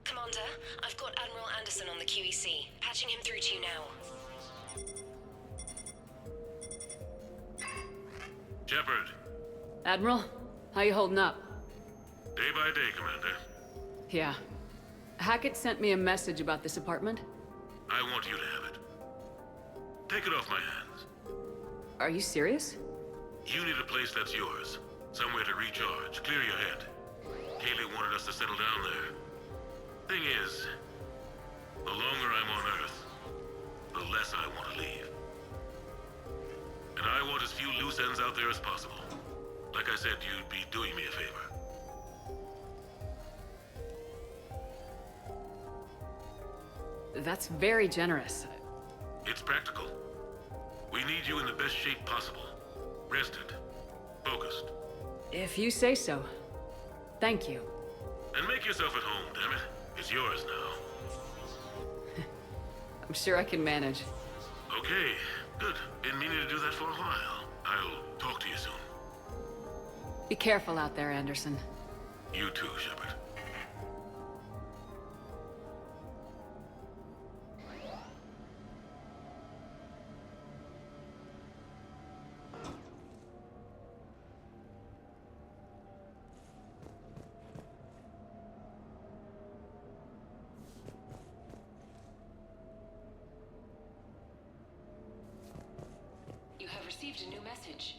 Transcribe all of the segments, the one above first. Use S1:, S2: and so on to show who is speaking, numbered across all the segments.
S1: Commander, I've got Admiral Anderson on the QEC. Patching him through to you now.
S2: Shepard.
S3: Admiral, how you holding up?
S2: Day by day, Commander.
S3: Yeah. Hackett sent me a message about this apartment.
S2: I want you to have it. Take it off my hands.
S3: Are you serious?
S2: You need a place that's yours. Somewhere to recharge, clear your head. Kaylee wanted us to settle down there. Thing is, the longer I'm on Earth, the less I want to leave. And I want as few loose ends out there as possible. Like I said, you'd be doing me a favor.
S3: That's very generous.
S2: It's practical. We need you in the best shape possible. Rested. Focused.
S3: If you say so. Thank you.
S2: And make yourself at home, damn it. It's yours now.
S3: I'm sure I can manage.
S2: Okay, good. Been meaning to do that for a while. I'll talk to you soon.
S3: Be careful out there, Anderson.
S2: You too, Shepard.
S1: You have received a new message.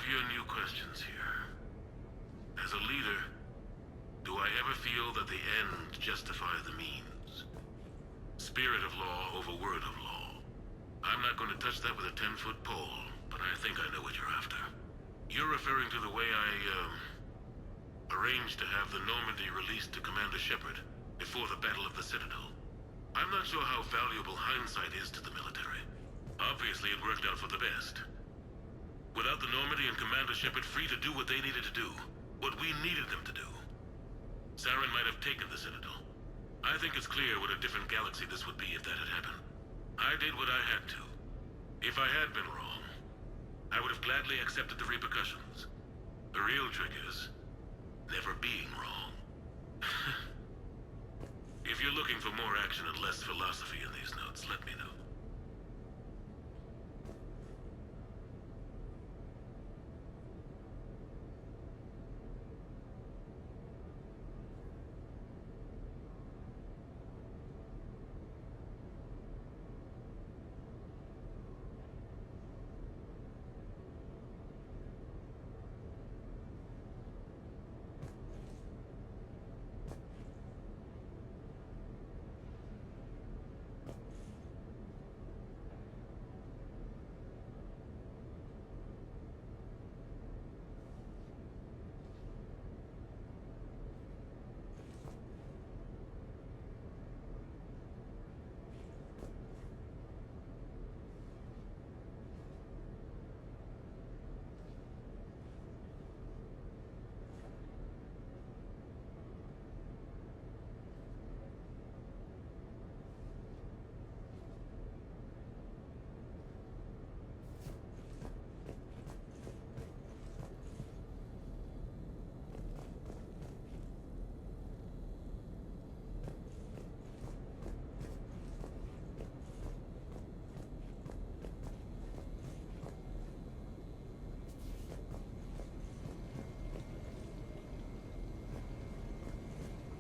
S1: Your new questions here. As a leader, do I ever feel that the ends justify the means? Spirit of law over word of law. I'm not going to touch that with a 10-foot pole, but I think I know what you're after. You're referring to the way I, arranged to have the Normandy released to Commander Shepard before the Battle of the Citadel. I'm not sure how valuable hindsight is to the military. Obviously, it worked out for the best. Without the Normandy and Commander Shepard free to do what they needed to do, what we needed them to do, Saren might have taken the Citadel. I think it's clear what a different galaxy this would be if that had happened. I did what I had to. If I had been wrong, I would have gladly accepted the repercussions. The real trick is never being wrong. If you're looking for more action and less philosophy in these notes, let me know.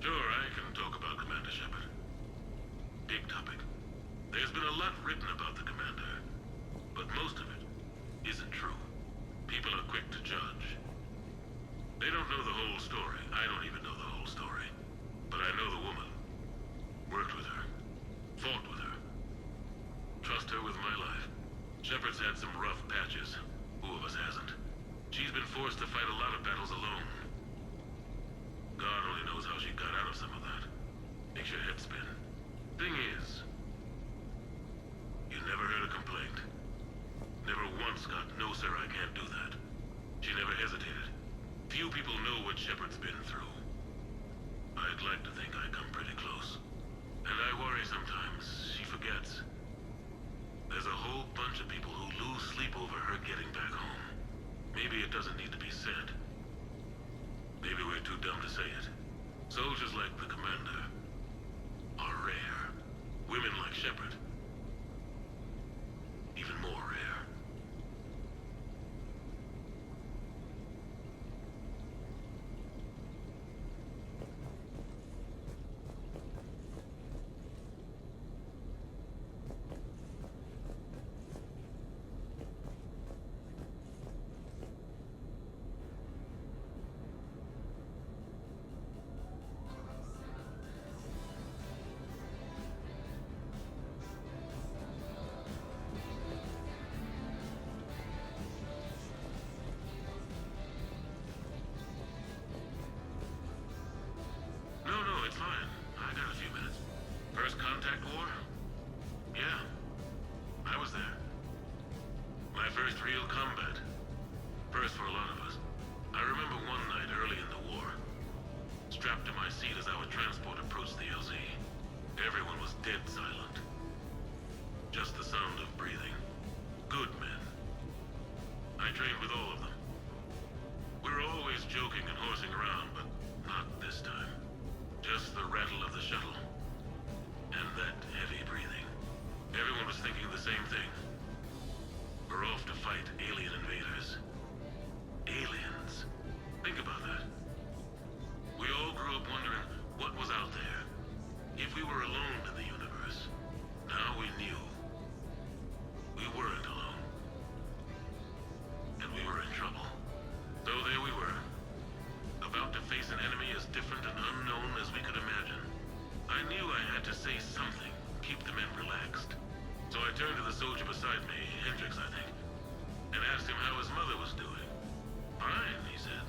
S1: Sure, I can talk about Commander Shepard. Big topic. There's been a lot written about the Commander, but most of it isn't true. People are quick to judge. They don't know the whole story. I don't even know the whole story. But I know the woman. Worked with her. Fought with her. Trust her with my life. Shepard's had some rough patches. Who of us hasn't? She's been forced to fight a lot of battles alone. God only knows how she got out of some of that. Makes your head spin. Thing is, you never heard a complaint. Never once got, "No, sir, I can't do that." She never hesitated. Few people know what Shepard's been through. I'd like to think I come pretty close. And I worry sometimes she forgets. There's a whole bunch of people who lose sleep over her getting back home. Maybe it doesn't need to be said. Maybe we're too dumb to say it. Soldiers like the Commander are rare. Women like Shepard, even more rare. No, it's fine. I got a few minutes. First contact war? Yeah, I was there. My first real combat. First for a lot of us. I remember one night early in the war, strapped to my seat as our transport approached the LZ. Everyone was dead silent. Just the sound of breathing. Good men. I trained with all of them. We were always joking and horsing around, but not this time. Just the rattle of the shuttle. And that heavy breathing. Everyone was thinking the same thing. We're off to fight alien invaders. Aliens. Think about that. We all grew up wondering what was out there. If we were alone in the universe. Now we knew. We weren't alone. And we were in trouble. So there we were. About to face an enemy as different and unknown as we could imagine. I knew I had to say something, keep the men relaxed. So I turned to the soldier beside me, Hendricks, I think, and asked him how his mother was doing. Fine, he said.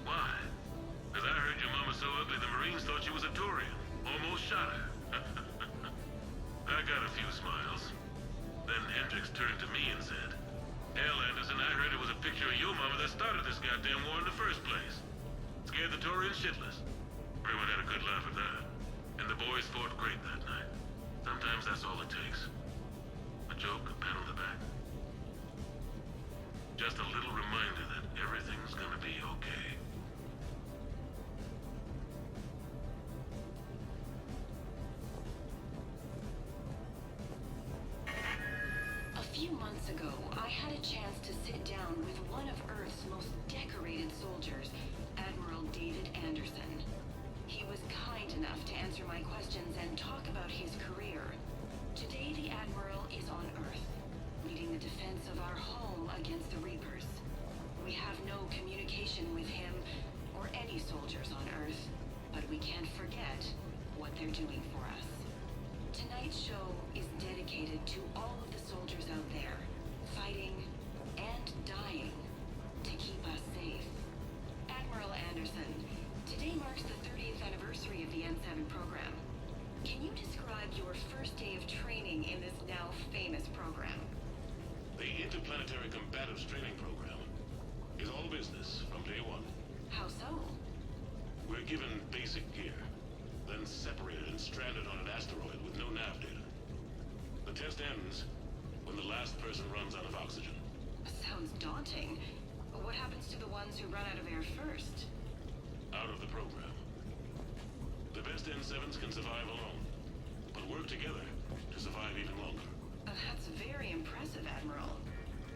S1: Why? Because I heard your mama so ugly the Marines thought she was a Turian. Almost shot her.
S2: Hendricks turned to me and said, "Hell, Anderson, I heard it was a picture of your mama that started this goddamn war in the first place. Scared the Torians shitless. Everyone had a good laugh at that. And the boys fought great that night. Sometimes that's all it takes. A joke, a pat on the back. Just a little reminder that everything's gonna be okay."
S4: A few months ago, I had a chance to sit down with one of Earth's most decorated soldiers, Admiral David Anderson. He was kind enough to answer my questions and talk about his career. Today, the Admiral is on Earth, leading the defense of our home against the Reapers. We have no communication with him or any soldiers on Earth, but we can't forget what they're doing for us. Tonight's show is dedicated to all of the soldiers out there, fighting and dying to keep us safe. Admiral Anderson, today marks the 30th anniversary of the N7 program. Can you describe your first day of training in this now famous program?
S2: The Interplanetary Combatives Training Program is all business from day one.
S4: How so?
S2: We're given basic gear, then separated and stranded on an asteroid with no nav data. The test ends when the last person runs out of oxygen.
S4: Sounds daunting. What happens to the ones who run out of air first?
S2: Out of the program. The best N7s can survive alone, but work together to survive even longer.
S4: That's very impressive, Admiral.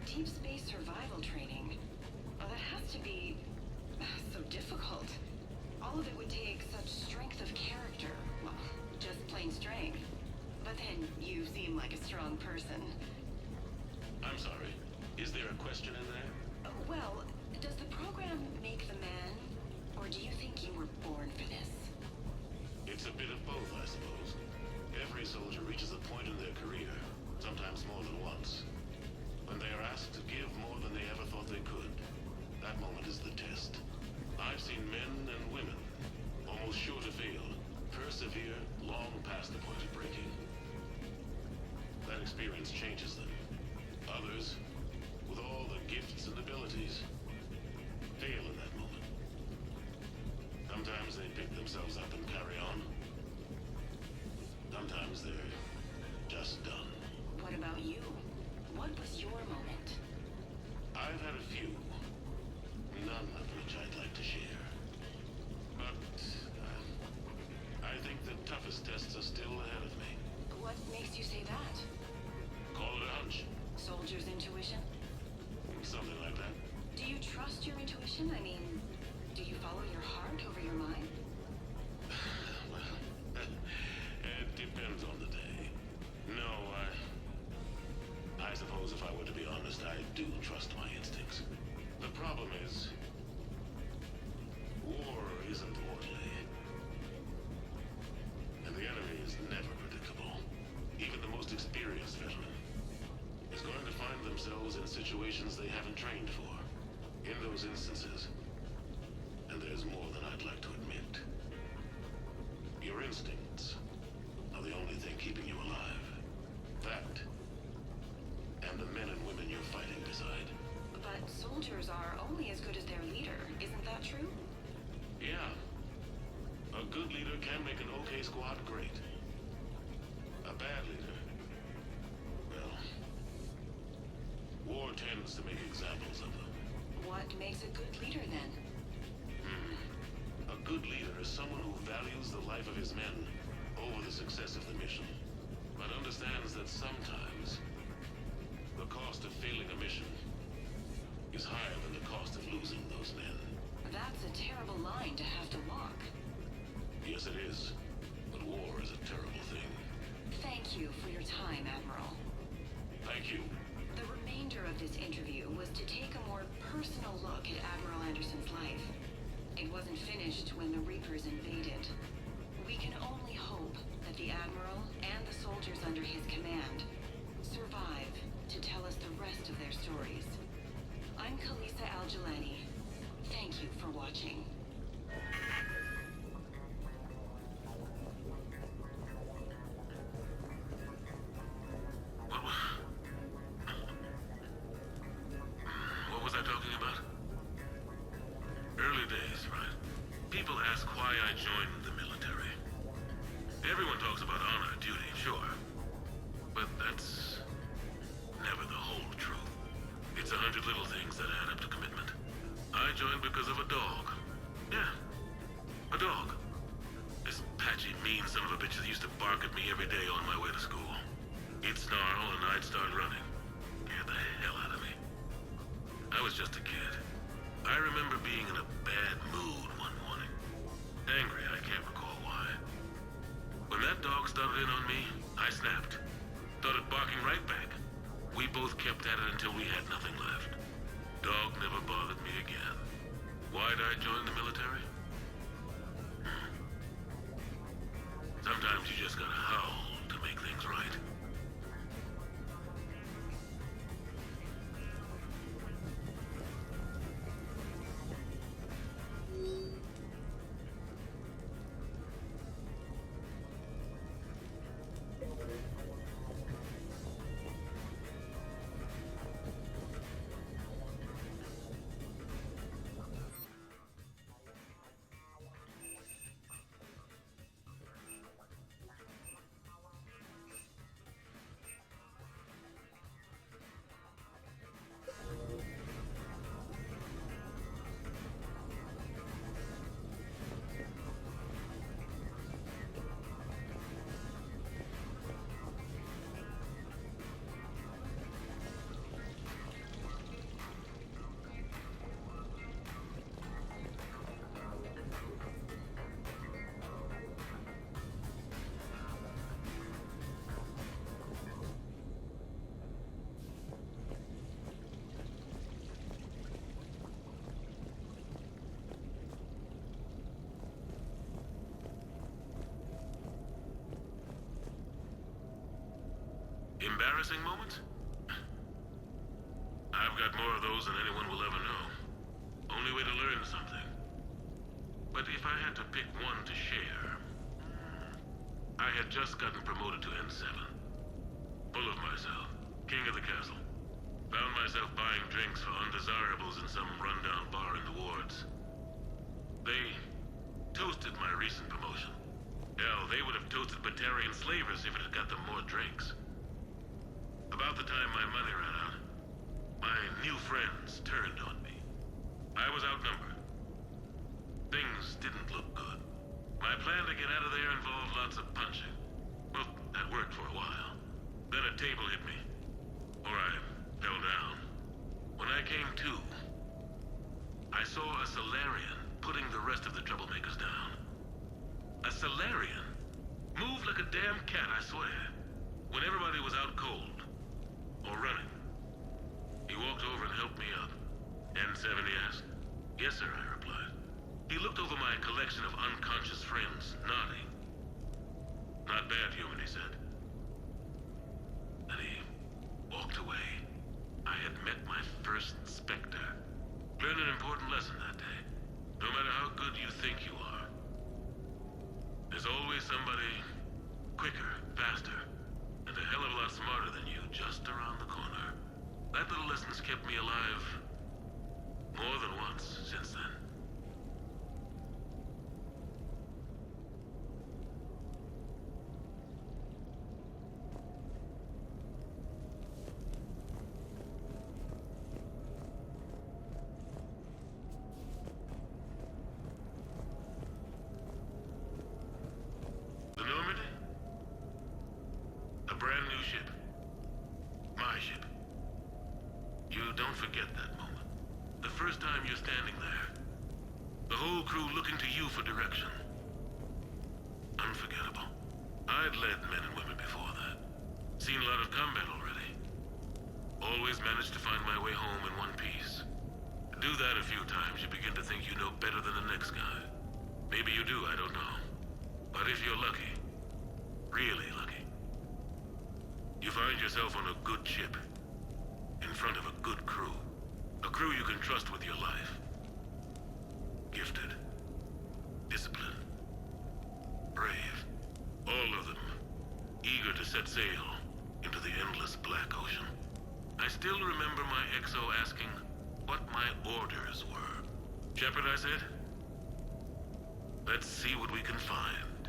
S4: Deep space survival training. That has to be so difficult. All of it would take such strength of character. Well, just plain strength. But then you seem like a strong person.
S2: I'm sorry. Is there a question in there?
S4: Well, does the program make the man? Or do you think you were born for this?
S2: It's a bit of both, I suppose. Every soldier reaches a point in their career, sometimes more than once, when they are asked to give more than they ever thought they could. That moment is the test. I've seen men and women, almost sure to fail, persevere long past the point of breaking. That experience changes them. Others, with all the gifts and abilities, fail in that moment. Sometimes they pick themselves up and carry on. Sometimes they're just done.
S4: What about you? What was your moment?
S2: I've had a few, none of which I'd like to share. But I think the toughest tests are still ahead of me.
S4: What makes you say that?
S2: Call it a hunch.
S4: Soldier's intuition?
S2: Something like that.
S4: Do you trust your intuition? I mean, do you follow your heart over your mind?
S2: Well, it depends on the day. No, I suppose if I were to be honest, I do trust my instincts. The problem is, war isn't orderly. And the enemy is never predictable. Even the most experienced veteran is going to find themselves in situations they haven't trained for. In those instances, and there's more than I'd like to admit, your instincts are the only thing keeping you alive. That, and the men and women you're fighting beside.
S4: But soldiers are only as good as their leader, isn't that true?
S2: Yeah. A good leader can make an okay squad great. A bad leader, well, war tends to make examples of them.
S4: What makes a good leader then?
S2: A good leader is someone who values the life of his men over the success of the mission, but understands that sometimes the cost of failing a mission is higher than the cost of losing those men.
S4: That's a terrible line to have to walk.
S2: Yes, it is. But war is a terrible thing.
S4: Thank you for your time, Admiral.
S2: Thank you.
S4: The remainder of this interview was to take a more personal look at Admiral Anderson's life. It wasn't finished when the Reapers invaded. We can only hope that the Admiral and the soldiers under his command survive to tell us the rest of their stories. I'm Kalisa Al-Jilani. Thank you for watching.
S1: early days, right? People ask why I joined the military. Everyone talks about honor, duty, sure. But that's never the whole truth. It's 100 little things that add up to commitment. I joined because of a dog. Yeah, a dog. This patchy, mean son of a bitch that used to bark at me every day on my way to school. He'd snarl and I'd start running. Scared the hell out of me. I was just a kid. I remember being in a bad mood one morning. Angry, I can't recall why. When that dog started in on me, I snapped. Started barking right back. We both kept at it until we had nothing left. Dog never bothered me again. Why'd I join the military? Sometimes you just gotta howl to make things right. Embarrassing moments? I've got more of those than anyone will ever know. Only way to learn something. But if I had to pick one to share... I had just gotten promoted to N7. Full of myself. King of the castle. Found myself buying drinks for undesirables in some rundown bar in the wards. They toasted my recent promotion. Hell, they would have toasted Batarian slavers if it had got them more drinks. About the time my money ran out, my new friends turned on me. I was outnumbered. Things didn't look good. My plan to get out of there involved lots of punching. Well, that worked for a while. Then a table hit me. Or I fell down. When I came to, I saw a Salarian putting the rest of the troublemakers down. A Salarian? Moved like a damn cat, I swear. When everybody was out cold. Or running. He walked over and helped me up. N7, he asked. Yes, sir, I replied. He looked over my collection of unconscious friends, nodding. Not bad, human, he said. Then he walked away. I had met my first Spectre. Learned an important lesson that day. No matter how good you think you are, there's always somebody quicker, faster, and a hell of a lot smarter than you just around the corner. That little lesson's kept me alive more than once since then. The Normandy? A brand new ship. My ship. You don't forget that moment. The first time you're standing there. The whole crew looking to you for direction. Unforgettable. I'd led men and women before that. Seen a lot of combat already. Always managed to find my way home in one piece. Do that a few times, you begin to think you know better than the next guy. Maybe you do, I don't know. But if you're lucky, really lucky, you find yourself on a good ship, in front of a good crew. A crew you can trust with your life. Gifted. Disciplined. Brave. All of them. Eager to set sail into the endless black ocean. I still remember my XO asking what my orders were. Shepard, I said? Let's see what we can find.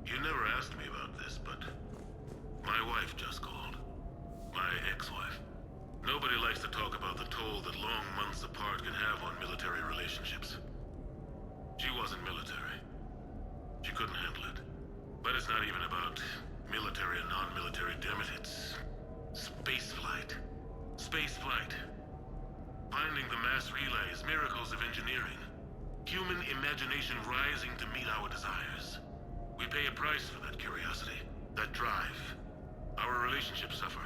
S1: You never asked me about this, but my wife just called. My ex-wife. Nobody likes to talk about the toll that long months apart can have on military relationships. She wasn't military. She couldn't handle it. But it's not even about military and non-military, damn it. It's space flight. Space flight. Finding the mass relays, miracles of engineering. Human imagination rising to meet our desires. We pay a price for that curiosity, that drive. Our relationships suffer.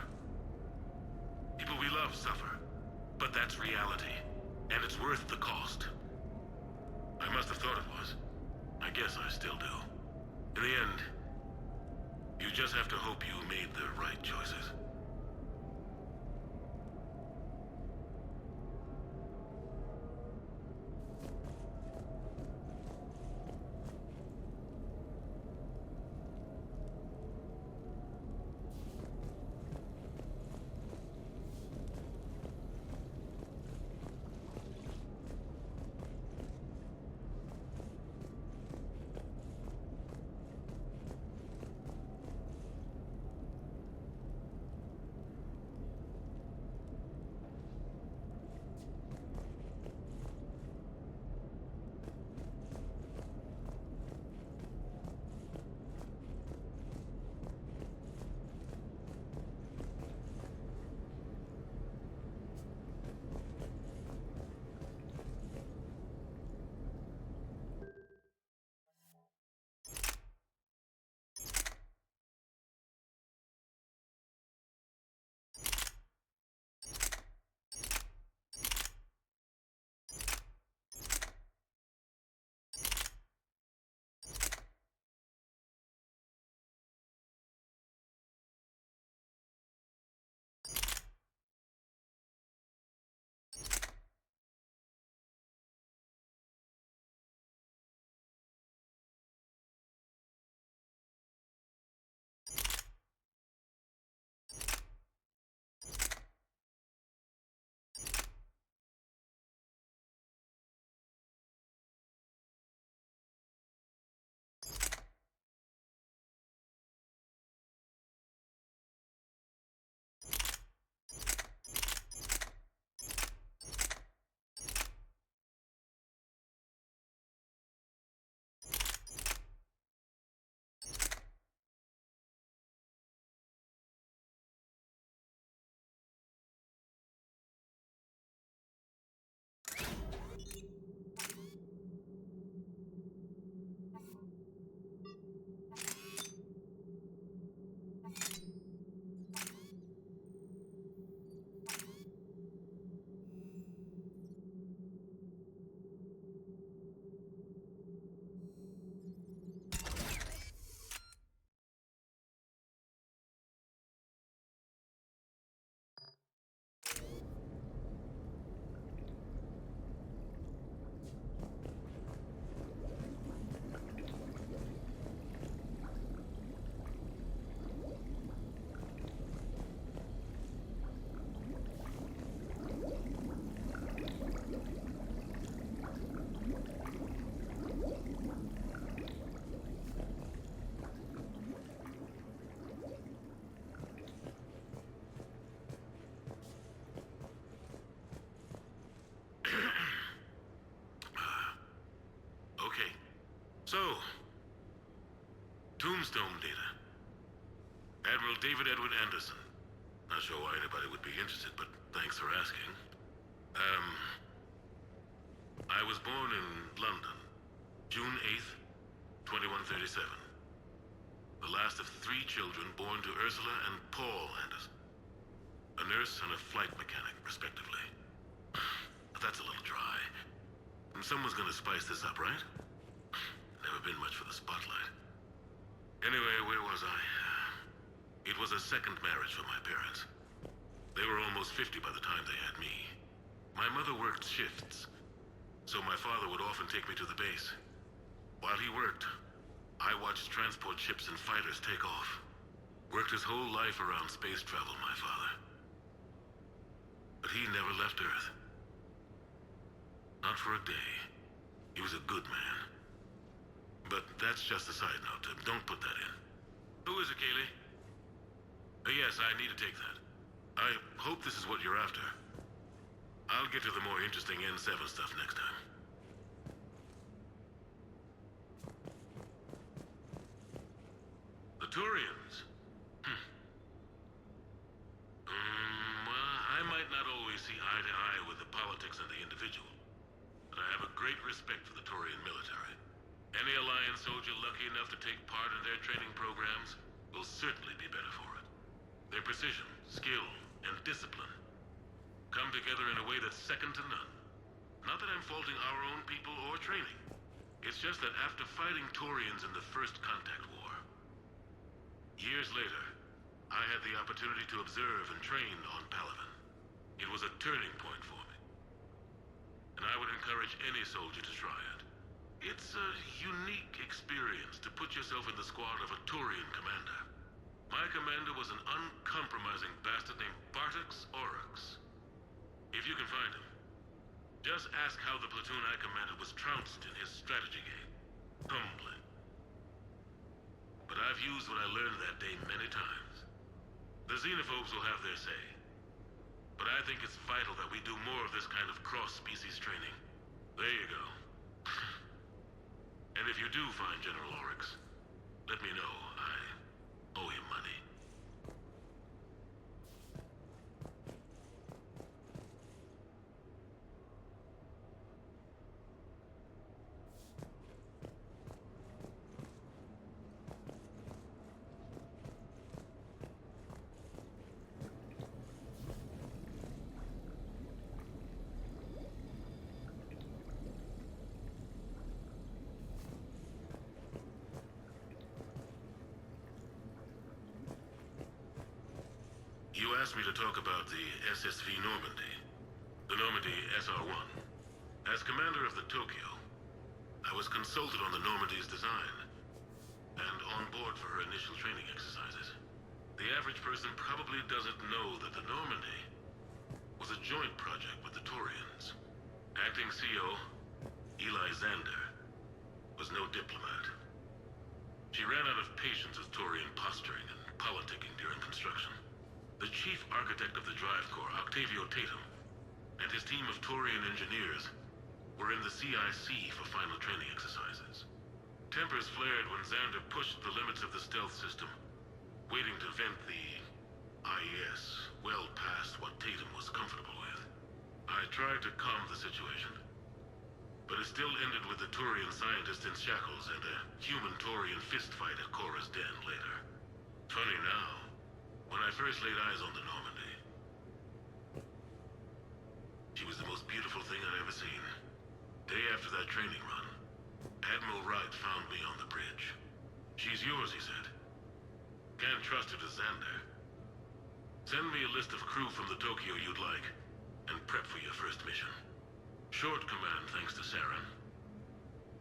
S1: People we love suffer. But that's reality. And it's worth the cost. I must have thought it was. I guess I still do. In the end, you just have to hope you made the right choices. So, Tombstone data. Admiral David Edward Anderson. Not sure why anybody would be interested, but thanks for asking. I was born in London, June 8th, 2137. The last of 3 children born to Ursula and Paul Anderson. A nurse and a flight mechanic, respectively. But that's a little dry. And someone's gonna spice this up, right? Never been much for the spotlight. Anyway, where was I? It was a second marriage for my parents. They were almost 50 by the time they had me. My mother worked shifts, so my father would often take me to the base. While he worked, I watched transport ships and fighters take off. Worked his whole life around space travel, my father. But he never left Earth. Not for a day. He was a good man. But that's just a side note. Don't put that in. Who is it, Kaylee? Yes, I need to take that. I hope this is what you're after. I'll get to the more interesting N7 stuff next time. The Turians. Well, I might not always see eye to eye with the politics and the individual, but I have a great respect for the Turian military. Any Alliance soldier lucky enough to take part in their training programs will certainly be better for it. Their precision, skill, and discipline come together in a way that's second to none. Not that I'm faulting our own people or training. It's just that after fighting Turians in the First Contact War, years later, I had the opportunity to observe and train on Palaven. It was a turning point for me. And I would encourage any soldier to try it. It's a unique experience to put yourself in the squad of a Turian commander. My commander was an uncompromising bastard named Bartix Oryx. If you can find him, just ask how the platoon I commanded was trounced in his strategy game. Humbling. But I've used what I learned that day many times. The xenophobes will have their say. But I think it's vital that we do more of this kind of cross-species training. There you go. And if you do find General Oryx, let me know. I owe him money. You asked me to talk about the SSV Normandy, the Normandy SR-1. As commander of the Tokyo, I was consulted on the Normandy's design and on board for her initial training exercises. The average person probably doesn't know that the Normandy was a joint project with the Turians. Acting CO, Eli Xander, was no diplomat. She ran out of patience with Turian posturing and politicking during construction. The chief architect of the Drive Corps, Octavio Tatum, and his team of Turian engineers were in the CIC for final training exercises. Tempers flared when Xander pushed the limits of the stealth system, waiting to vent the IES well past what Tatum was comfortable with. I tried to calm the situation, but it still ended with the Turian scientist in shackles and a human-Turian fistfight at Korra's den later. Funny now, when I first laid eyes on the Normandy, she was the most beautiful thing I'd ever seen. Day after that training run, Admiral Wright found me on the bridge. She's yours, he said. Can't trust her to Xander. Send me a list of crew from the Tokyo you'd like, and prep for your first mission. Short command thanks to Saren.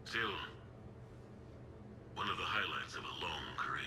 S1: Still, one of the highlights of a long career.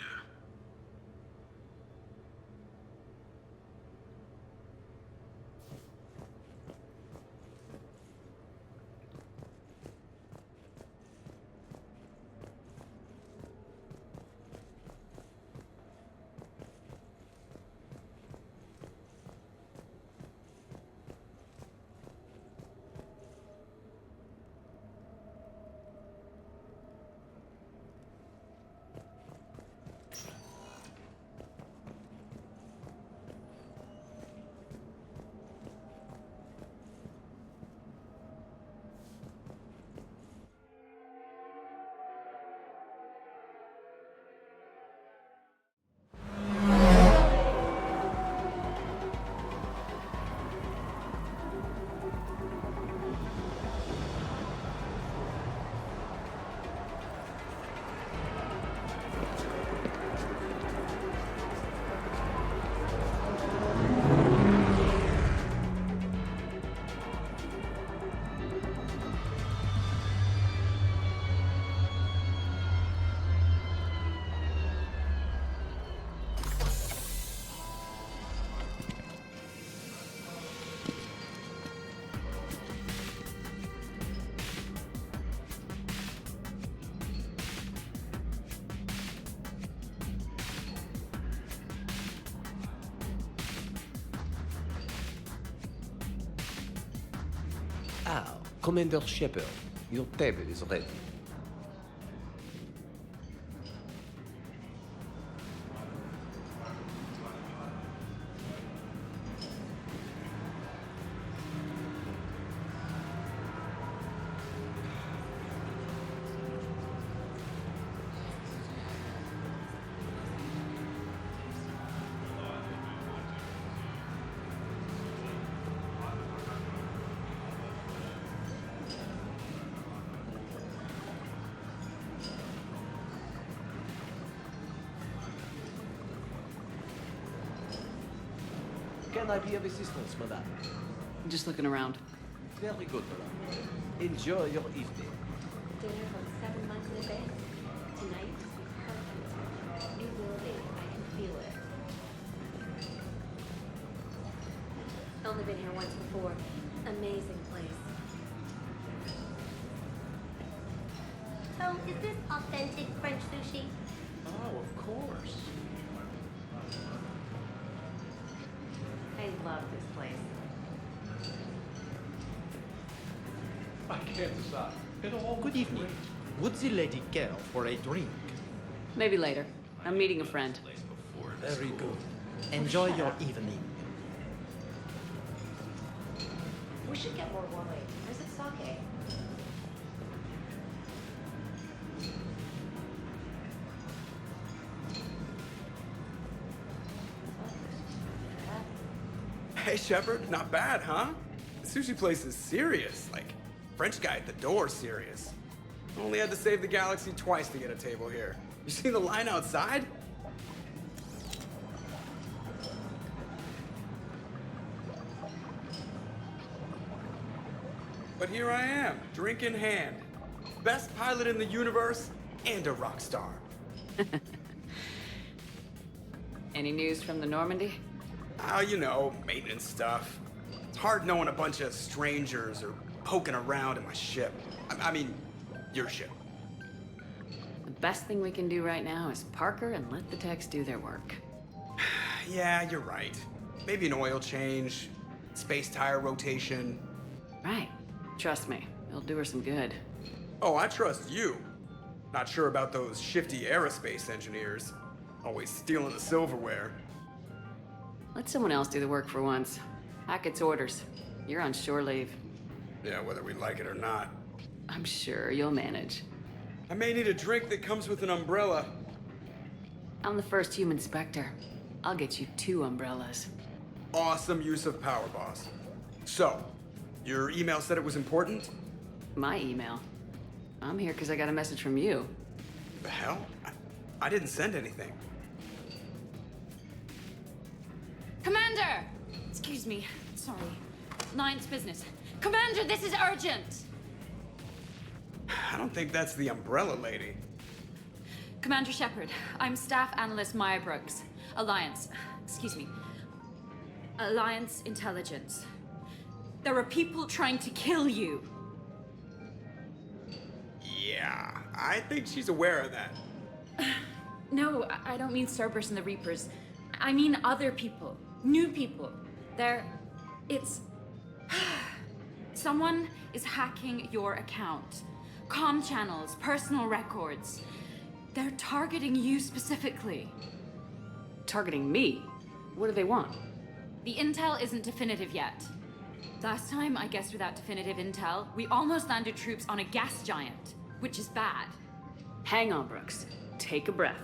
S5: Ah, Commander Shepard, your table is ready. Can I be of assistance, madame?
S3: I'm just looking around.
S5: Very good, madame. Enjoy your evening.
S6: Dinner from 7 months in advance. Tonight will be perfect. It will be. I can feel it. Only been here once before. Amazing place.
S7: So, is this authentic French sushi?
S5: Oh, of course.
S6: I love this place.
S8: I can't decide.
S9: Good evening. Would the lady care for a drink?
S3: Maybe later. I'm meeting a friend.
S9: Very good. Enjoy your evening.
S6: We should get more wine. Where's the sake?
S10: Hey, Shepard, not bad, huh? The sushi place is serious. Like, French guy at the door serious. Only had to save the galaxy twice to get a table here. You see the line outside? But here I am, drink in hand. Best pilot in the universe and a rock star.
S3: Any news from the Normandy?
S10: You know, maintenance stuff. It's hard knowing a bunch of strangers or poking around in my ship. I mean, your ship.
S3: The best thing we can do right now is park her and let the techs do their work.
S10: Yeah, you're right. Maybe an oil change, space tire rotation.
S3: Right. Trust me, it'll do her some good.
S10: Oh, I trust you. Not sure about those shifty aerospace engineers. Always stealing the silverware.
S3: Let someone else do the work for once. Hackett's orders. You're on shore leave.
S10: Yeah, whether we like it or not.
S3: I'm sure you'll manage.
S10: I may need a drink that comes with an umbrella.
S3: I'm the first human Spectre. I'll get you 2 umbrellas.
S10: Awesome use of power, boss. So, your email said it was important?
S3: My email. I'm here because I got a message from you.
S10: The hell? I didn't send anything.
S11: Commander! Excuse me. Sorry. Alliance business. Commander, this is urgent!
S10: I don't think that's the umbrella lady.
S11: Commander Shepard, I'm Staff Analyst Maya Brooks. Alliance. Excuse me. Alliance Intelligence. There are people trying to kill you.
S10: Yeah, I think she's aware of that.
S11: No, I don't mean Cerberus and the Reapers. I mean other people. New people. It's... Someone is hacking your account. Comm channels, personal records. They're targeting you specifically.
S3: Targeting me? What do they want?
S11: The intel isn't definitive yet. Last time, I guess without definitive intel, we almost landed troops on a gas giant, which is bad.
S3: Hang on, Brooks. Take a breath.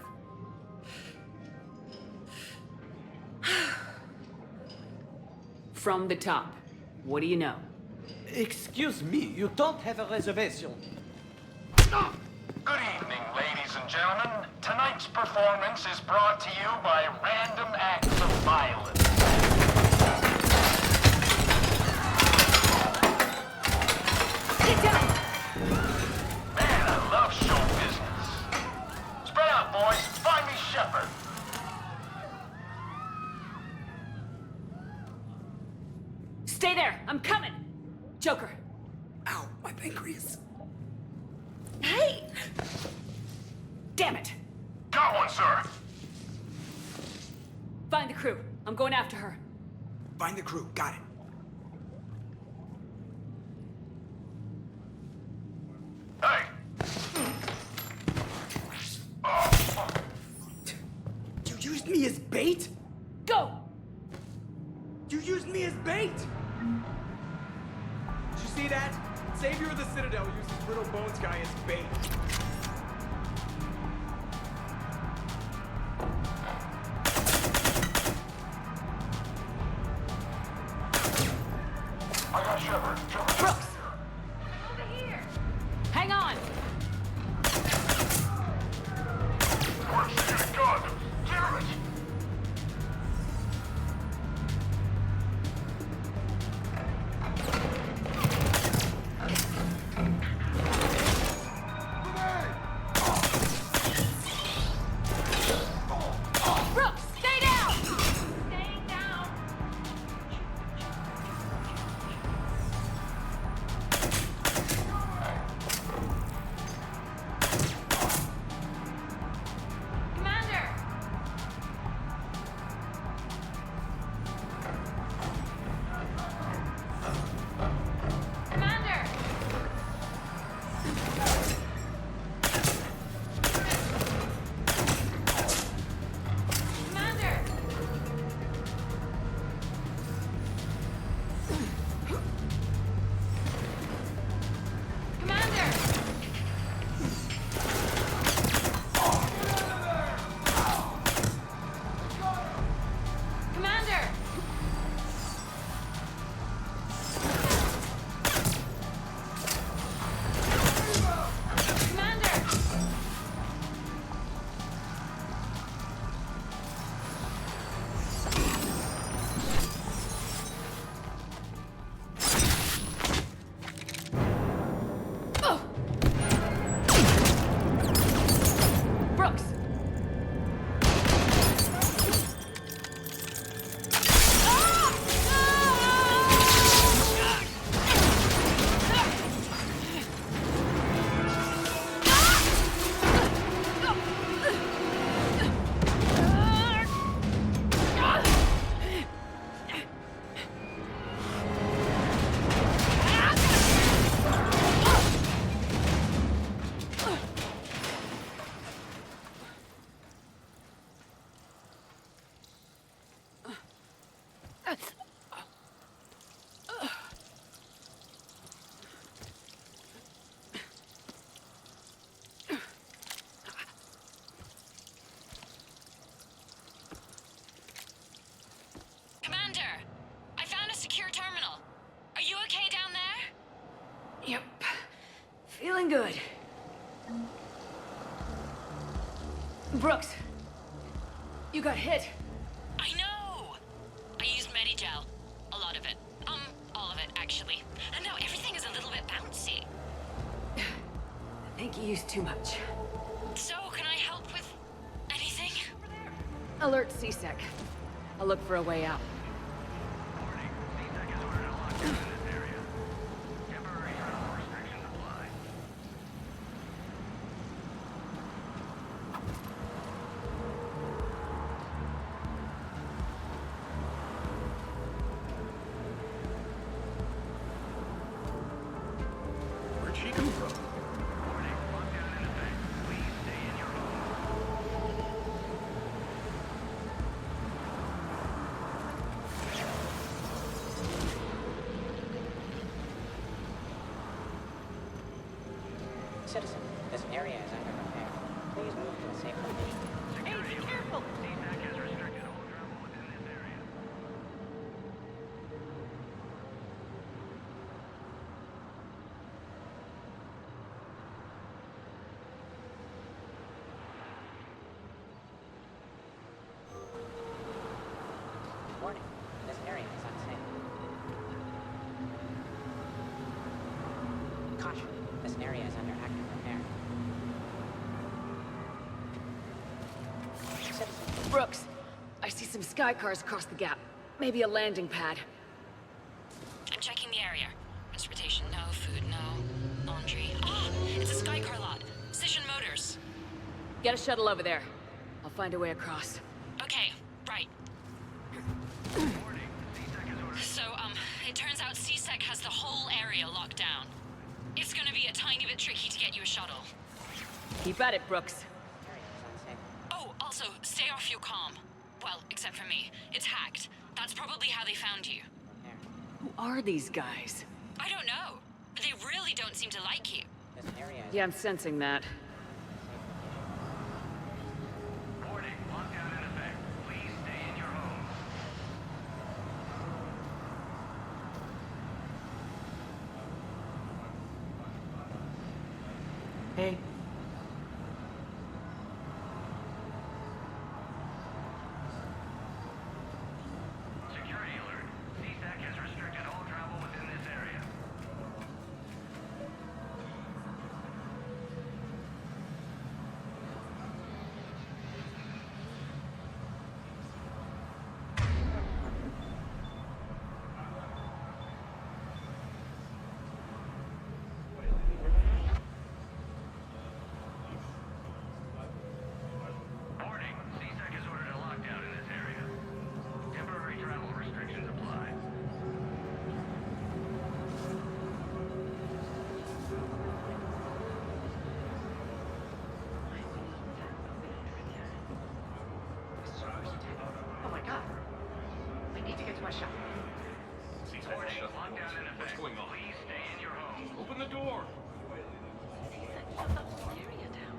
S3: From the top, what do you know?
S9: Excuse me, you don't have a reservation.
S12: Good evening, ladies and gentlemen. Tonight's performance is brought to you by Random Acts of Violence.
S11: Get down!
S12: Man, I love show business. Spread out, boys. Find me Shepard.
S3: Stay there! I'm coming! Joker!
S10: Ow, my pancreas.
S3: Hey! Damn it!
S12: Got one, sir.
S3: Find the crew. I'm going after her.
S10: Find the crew, got it. bait! Did you see that? Savior of the Citadel uses Brittle Bones guy as bait.
S12: I got Shepard.
S11: Brooks! Hang on!
S12: Where's the gun? Damn it!
S11: Brooks, stay down!
S6: Staying down. Commander! Commander! Commander! Commander! Commander! Commander!
S11: Brooks!
S4: Commander, I found a secure terminal. Are you okay down there?
S3: Yep. Feeling good. Brooks, you got hit.
S4: I know! I used Medigel. A lot of it. All of it, actually. And now everything is a little bit bouncy.
S3: I think you used too much.
S4: So, can I help with anything?
S3: Alert CSEC. I'll look for a way out.
S10: Where'd she come from?
S8: Citizen, this area is under repair. Please move to a safe location.
S6: Hey, be careful!
S8: Warning, this area is unsafe. Caution, this area is under active repair. Citizen,
S3: Brooks, I see some sky cars across the gap. Maybe a landing pad.
S4: I'm checking the area. Transportation, no. Food, no. Laundry. Ah! It's a Skycar lot. Cision Motors.
S3: Get a shuttle over there. I'll find a way across.
S4: Okay, right. So, it turns out CSEC has the whole area locked down. It's gonna be a tiny bit tricky to get you a shuttle.
S3: Keep at it, Brooks.
S8: this area is unsafe.
S4: Oh, also, stay off your comm. Well, except for me. It's hacked. That's probably how they found you.
S8: Repair.
S3: Who are these guys?
S11: I don't know. They really don't seem to like you.
S8: There's an area
S3: Yeah, I'm sensing that.
S12: Warning, lockdown in effect. Please stay in your home.
S3: Hey.
S12: Security alert. CSAC has restricted all travel within this area. Warning, CSAC has ordered a lockdown in this area. Temporary travel restrictions apply.
S8: Oh my god. I need to get to my shop.
S12: Warning, lockdown in effect. What's going on? Please stay in your home.
S2: Open the door!
S8: Shut up, area down.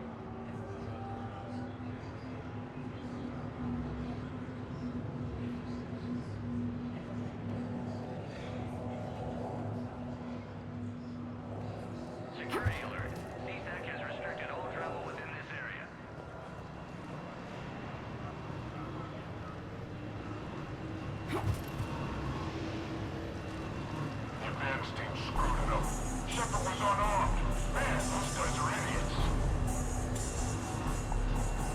S12: Security alert. CSAC has restricted all travel within this area.
S2: Advance team screwed it up. Shepard was unarmed. Man, those guys are idiots.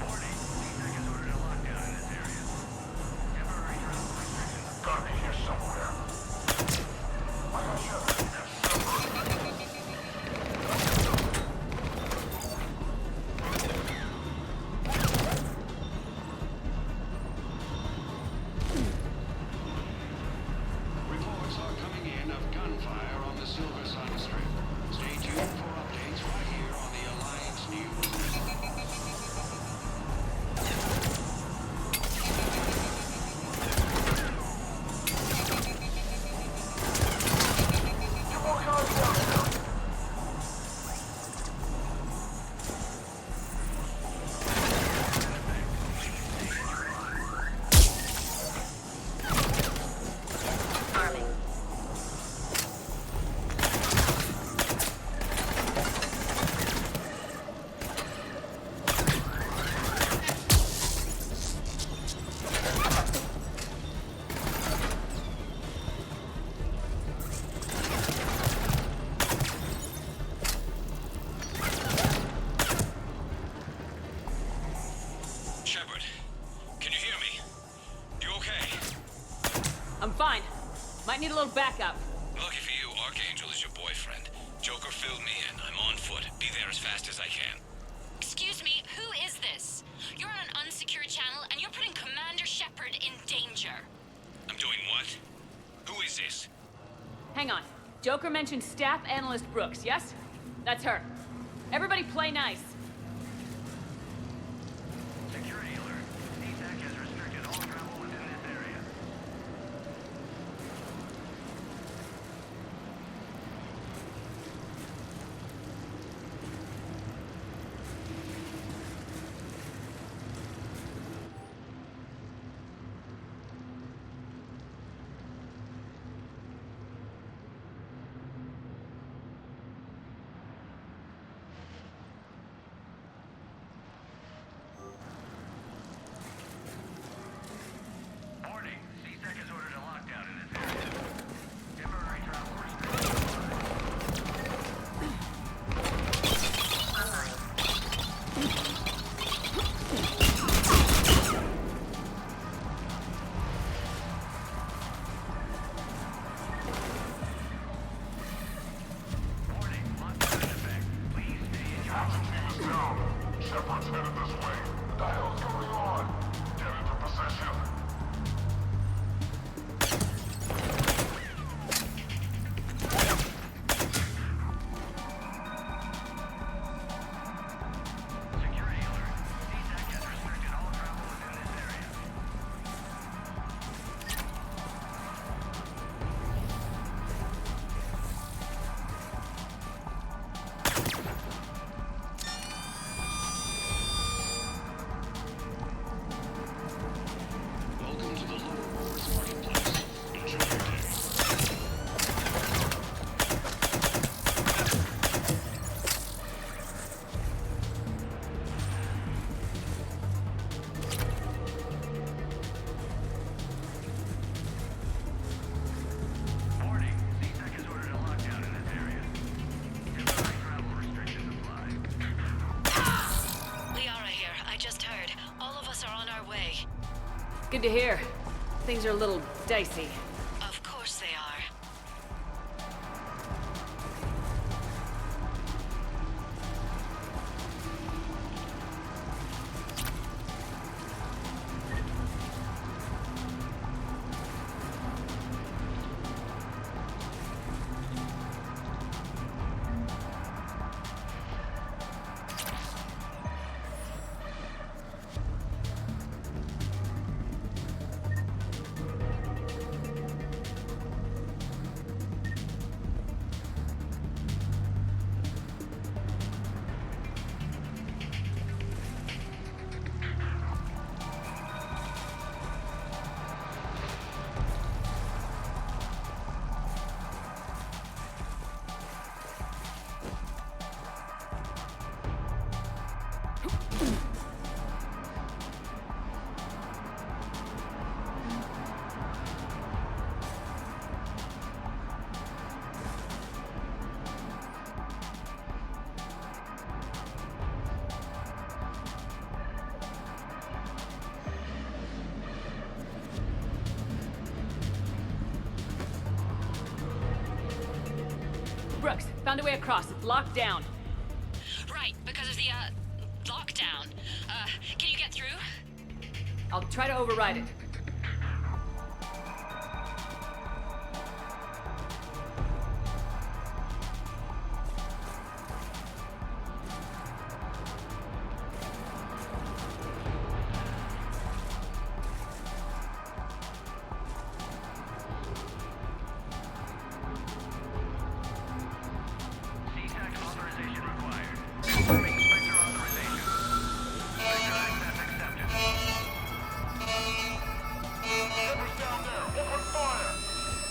S12: Warning, CSAC has ordered a lockdown in this area. Temporary travel restrictions.
S2: Gotta be here somewhere. I got Shepard.
S13: Reports are coming in of gunfire on the Silver Sun Strip. Stay tuned for updates right here on the Alliance News.
S2: Get more guys down here.
S13: Shepard, can you hear me? You okay?
S3: I'm fine. Might need a little backup.
S13: Lucky for you, Archangel is your boyfriend. Joker filled me in. I'm on foot. Be there as fast as I can.
S11: Excuse me, who is this? You're on an unsecured channel and you're putting Commander Shepard in danger.
S13: I'm doing what? Who is this?
S3: Hang on. Joker mentioned Staff Analyst Brooks, yes? That's her. Everybody play nice.
S12: Security alert. CSAC has restricted all travel within this area.
S3: good to hear. Things are a little dicey.
S4: Of course they are.
S3: Brooks, found a way across. It's locked down.
S11: Right, because of the, lockdown. Can you get through?
S3: I'll try to override it.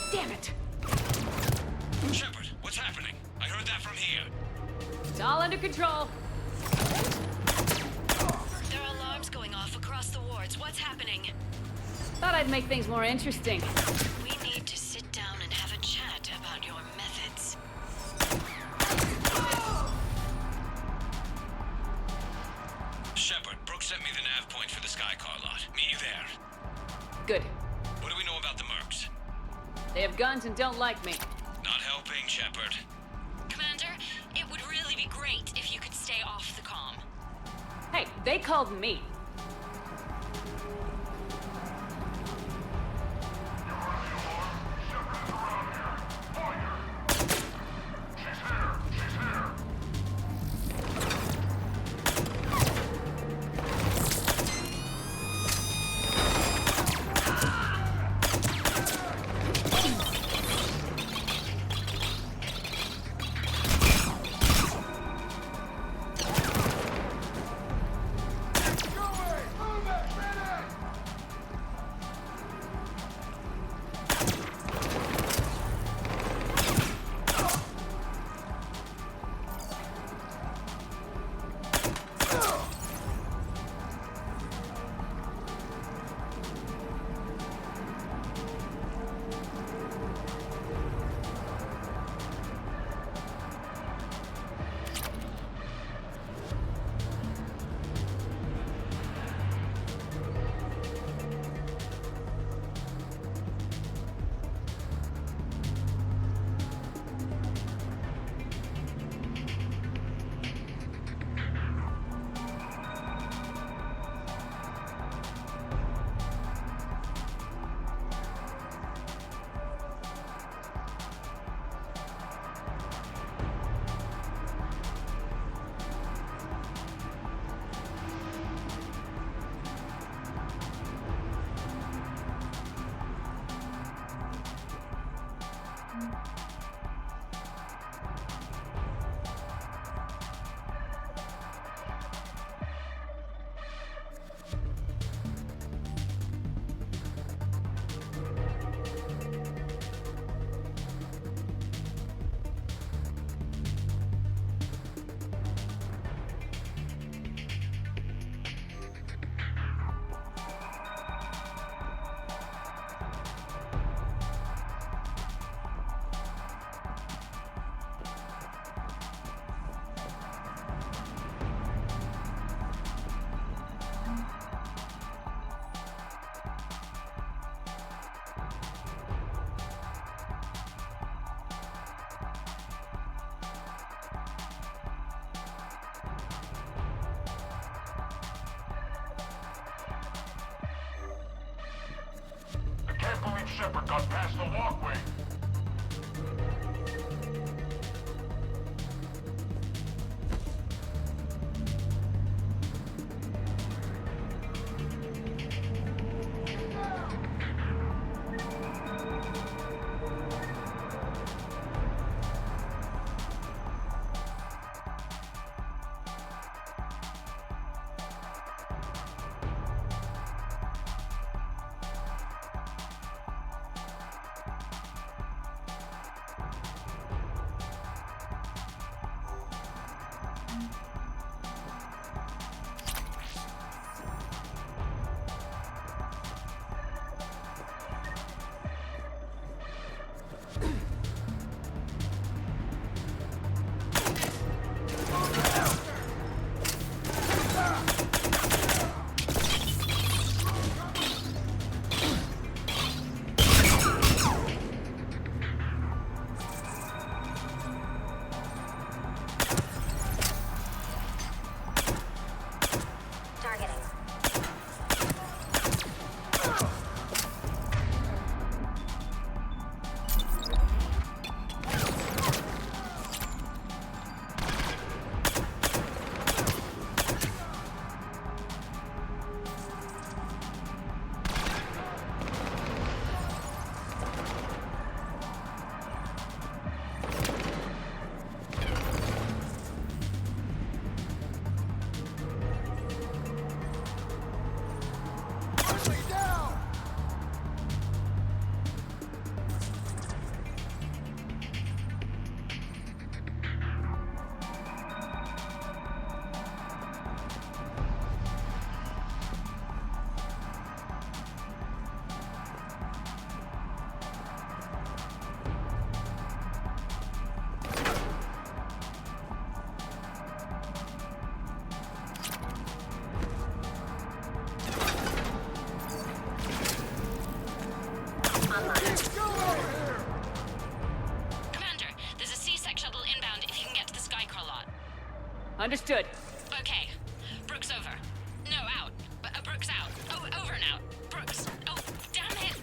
S3: Damn it!
S12: Shepard, what's happening? I heard that from here.
S3: It's all under control.
S4: There are alarms going off across the wards. What's happening?
S3: Thought I'd make things more interesting.
S4: We need to sit down and have a chat about your methods.
S12: Shepard, Brooks sent me the nav point for the Skycar lot. Meet you there.
S3: Good.
S12: What do we know about the mercs?
S3: They have guns and don't like me.
S12: Not helping, Shepard.
S11: Commander, it would really be great if you could stay off the comm.
S3: Hey, they called me.
S12: Shepard got past the walkway.
S3: Understood.
S11: Okay. Brooks over. No, out. Brooks out. Oh, over and out. Brooks. Oh, damn it.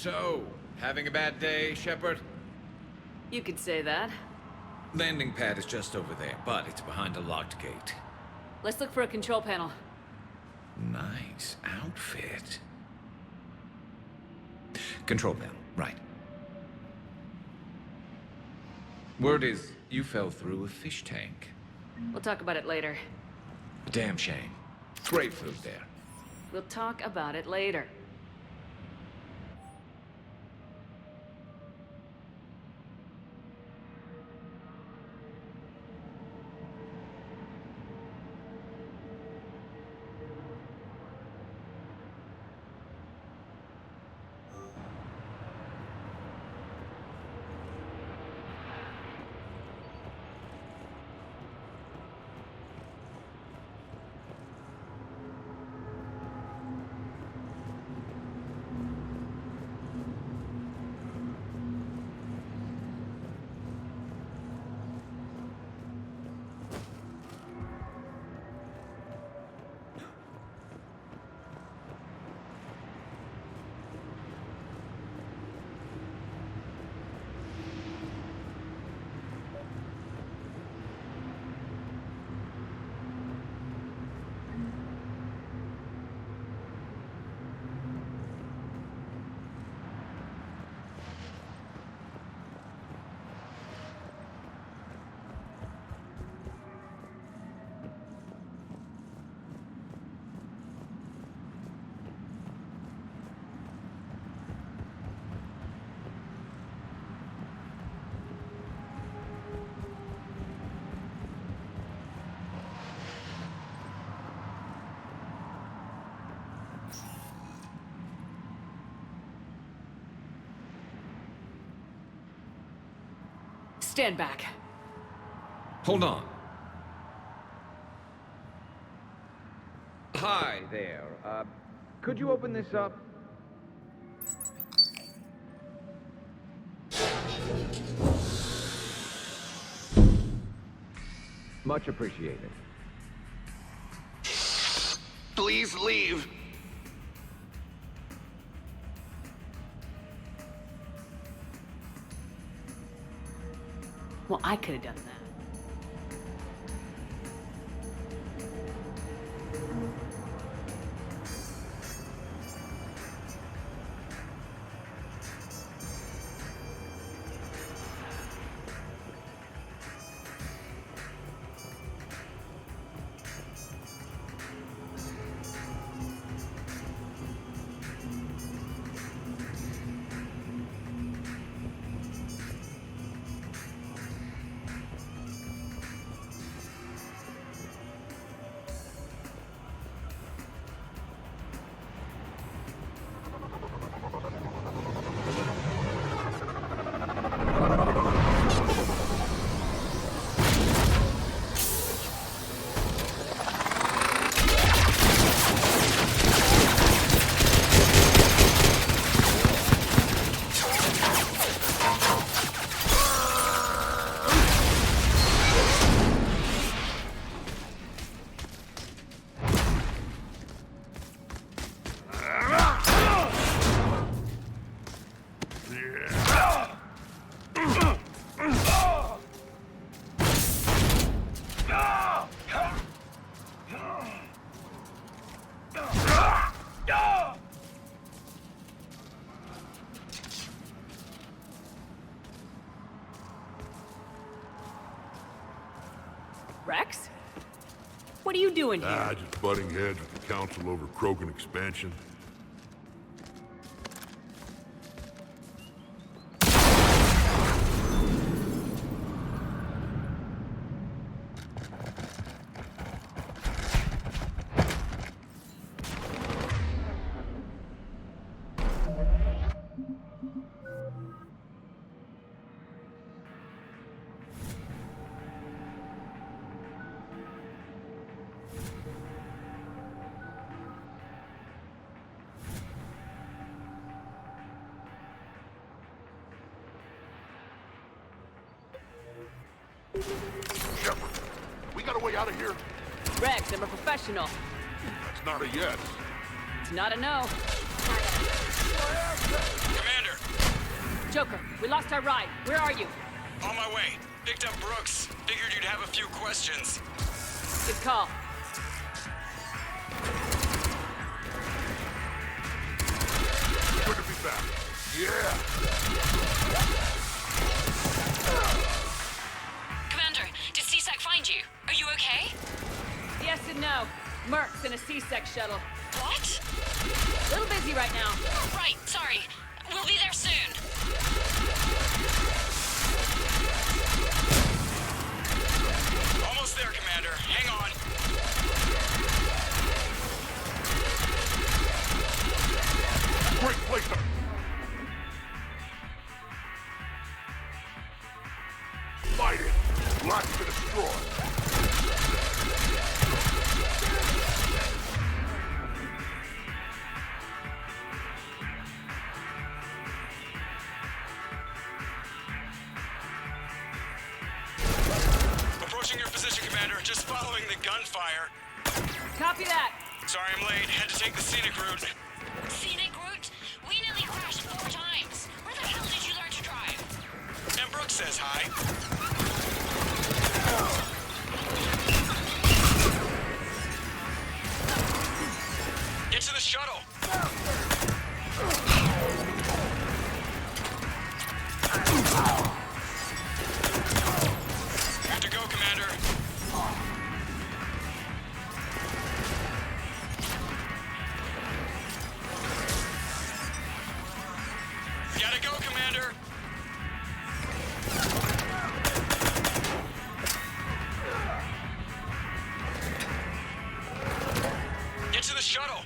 S14: So, having a bad day, Shepard?
S3: You could say that.
S14: Landing pad is just over there, but it's behind a locked gate.
S3: Let's look for a control panel.
S14: Nice outfit. Control panel, right. Word is, you fell through a fish tank.
S3: We'll talk about it later.
S14: Damn shame. Great food there.
S3: We'll talk about it later. Stand back.
S14: Hold on.
S15: Hi there. Could you open this up? Much appreciated.
S12: Please leave.
S3: Well, I could have done that. Rex? What are you doing here?
S16: Just butting heads with the council over Krogan expansion.
S2: Shepard, we got a way out of here?
S3: Rex, I'm a professional.
S2: That's not a yes.
S3: It's not a no.
S17: Commander!
S3: Joker, we lost our ride. Where are you?
S17: On my way. Picked up Brooks. Figured you'd have a few questions.
S3: Good call.
S2: Good to be back. Yeah!
S11: Commander, did C-Sec find you? Are you okay?
S3: Yes and no. Merc's in a C-Sec shuttle.
S11: What?
S3: A little busy right now.
S11: Right, sorry. We'll be there soon.
S17: Almost there, Commander. Hang on.
S2: Great place to... Light it. Lock to destroy.
S17: Approaching your position, Commander. Just following the gunfire.
S3: Copy that.
S17: Sorry I'm late. Had to take the scenic route.
S11: Scenic route? We nearly crashed 4 times. Where the hell did you learn to drive?
S17: And Brooks says hi. Get to the shuttle. Good to go, Commander. Gotta go, Commander. Get to the shuttle.